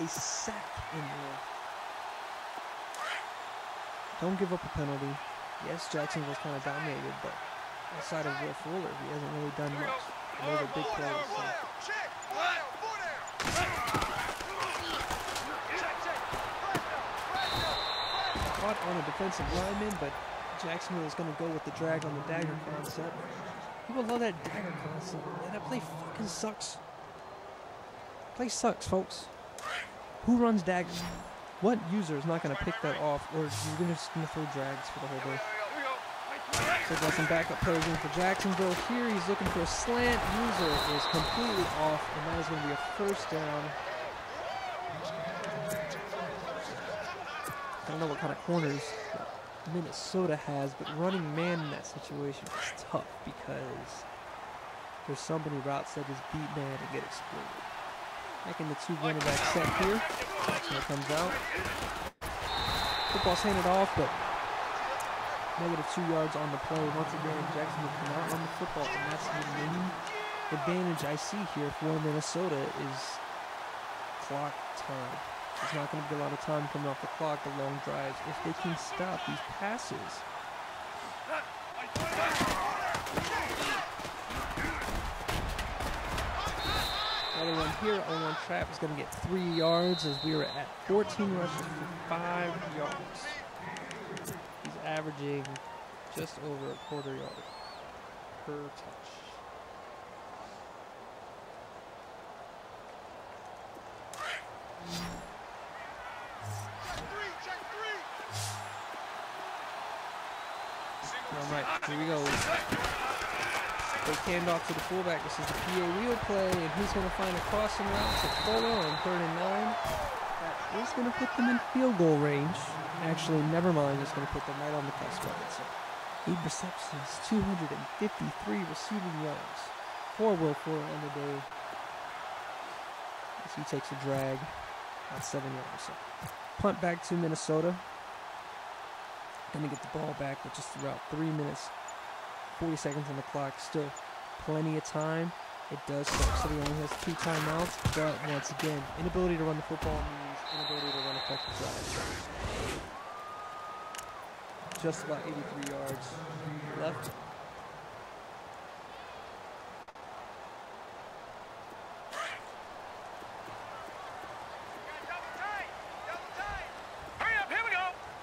sack in there. Don't give up a penalty. Yes, Jacksonville's kind of dominated, but outside of Will Fuller, he hasn't really done much. Another big play. Caught on a defensive lineman, but Jacksonville is going to go with the drag on the dagger concept. People love that dagger concept. Man, that play fucking sucks. Play sucks, folks. Who runs dagger? What user is not going to pick that off, or you're just going to throw drags for the whole day? So got some backup players in for Jacksonville. Here he's looking for a slant. User is completely off, and that is going to be a first down. I don't know what kind of corners Minnesota has, but running man in that situation is tough because there's somebody routes that is beat man and get exploited. Making the 2 running back set here. Jacksonville comes out. Football's handed off, but negative 2 yards on the play. Once again, Jacksonville cannot run the football, and that's the main advantage I see here for Minnesota is clock time. There's not going to be a lot of time coming off the clock, the long drives, if they can stop these passes. Another one here, 0-1 trap is going to get 3 yards as we are at 14 rushes for 5 yards. He's averaging just over a quarter yard per touch. All right, here we go. Big handoff to the fullback. This is the PA wheel play, and he's going to find a crossing route to Fuller on 3rd and 9. That is going to put them in field goal range. Actually, never mind. It's going to put them right on the cusp of it. So, 8 receptions, 253 receiving yards for Will Fuller on the day. As he takes a drag on 7 yards. So, punt back to Minnesota. Going to get the ball back with just about 3 minutes, 40 seconds on the clock. Still plenty of time. It does suck that he only has 2 timeouts, but once again, inability to run the football means inability to run effective drives. Just about 83 yards left.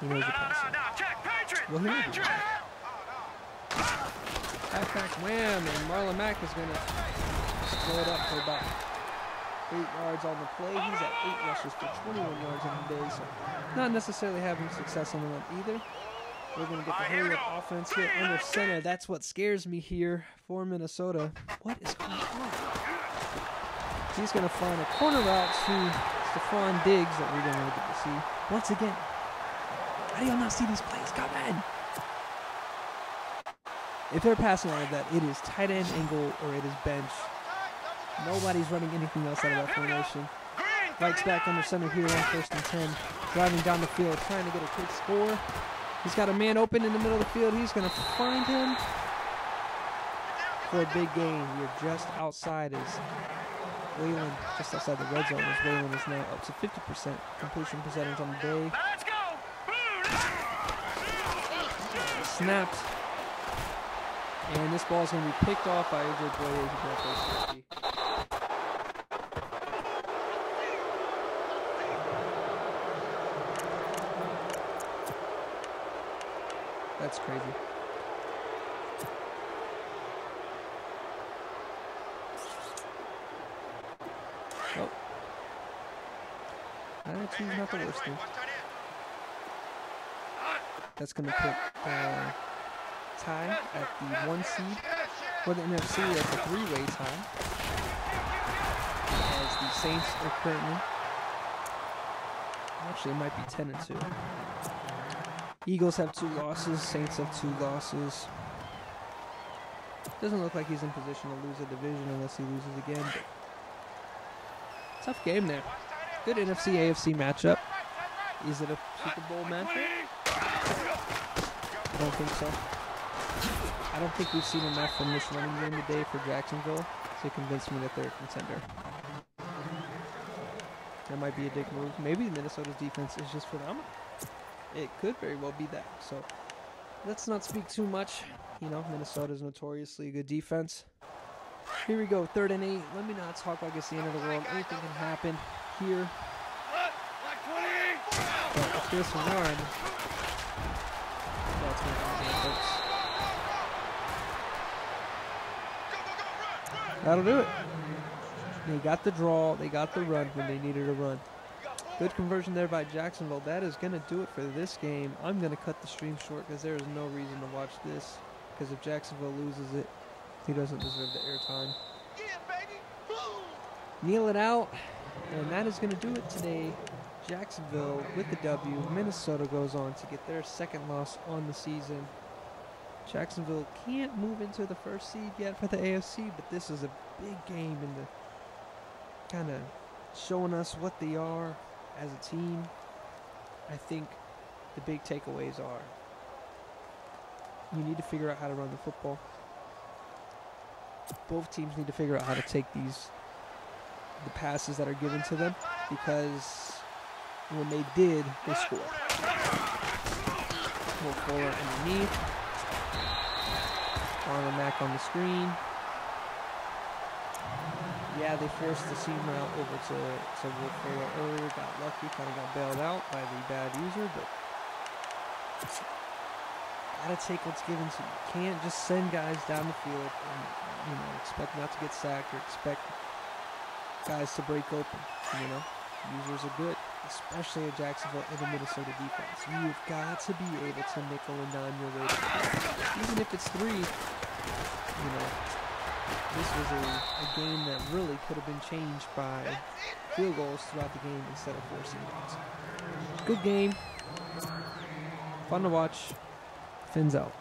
He knows the pass. Well, he knows it. Halfback wham, and Marlon Mack is going to slow it up for about 8 yards on the play. He's at 8 rushes for 21 yards on the day, so not necessarily having success on the run either. We're going to get the hurry-up offense here under center. That's what scares me here for Minnesota. What is going on? He's going to find a corner route to Stephon Diggs that we're going to get to see once again. How do y'all not see these plays? Come in! If they're passing out of that, it is tight end angle or it is bench. Nobody's running anything else out of that formation. Lights back under center here on 1st and 10. Driving down the field, trying to get a quick score. He's got a man open in the middle of the field. He's going to find him for a big gain. We're just outside as Wayland, just outside the red zone as Wayland is now up to 50% completion percentage on the day. Snapped. And this ball is going to be picked off by AJ Boye. He's going to play safety. That's crazy. Oh. Actually, not the worst thing. That's going to put tie at the 1 seed for the NFC. That's a 3-way tie. As the Saints are currently, actually it might be 10-2. Eagles have 2 losses. Saints have 2 losses. Doesn't look like he's in position to lose a division unless he loses again. But tough game there. Good NFC AFC matchup. Is it a Super Bowl matchup? I don't think so. I don't think we've seen enough from this running game today for Jacksonville to convince me that they're a contender. That might be a dick move. Maybe Minnesota's defense is just phenomenal. It could very well be that. So let's not speak too much. You know, Minnesota's notoriously a good defense. Here we go, 3rd and 8. Let me not talk like it's the end of the world. Anything can happen here. But if this run, that's what folks. That'll do it. They got the draw. They got the run when they needed a run. Good conversion there by Jacksonville. That is going to do it for this game. I'm going to cut the stream short because there is no reason to watch this. Because if Jacksonville loses it, he doesn't deserve the airtime. Kneel it out. And that is going to do it today. Jacksonville with the W. Minnesota goes on to get their 2nd loss on the season. Jacksonville can't move into the 1st seed yet for the AFC, but this is a big game in the kind of showing us what they are as a team. I think the big takeaways are you need to figure out how to run the football. Both teams need to figure out how to take the passes that are given to them, because when they did, they scored. Will Fuller underneath. Marlon Mack on the screen. Yeah, they forced the seam route over to Will Fuller earlier. Got lucky, kind of got bailed out by the bad user, but gotta take what's given to you. Can't just send guys down the field and expect not to get sacked or expect guys to break open. Users are good, especially at Jacksonville in the Minnesota defense. You've got to be able to nickel and dime your way to the ball. Even if it's 3, this was a game that really could have been changed by field goals throughout the game instead of forcing it. Good game. Fun to watch. Fins out.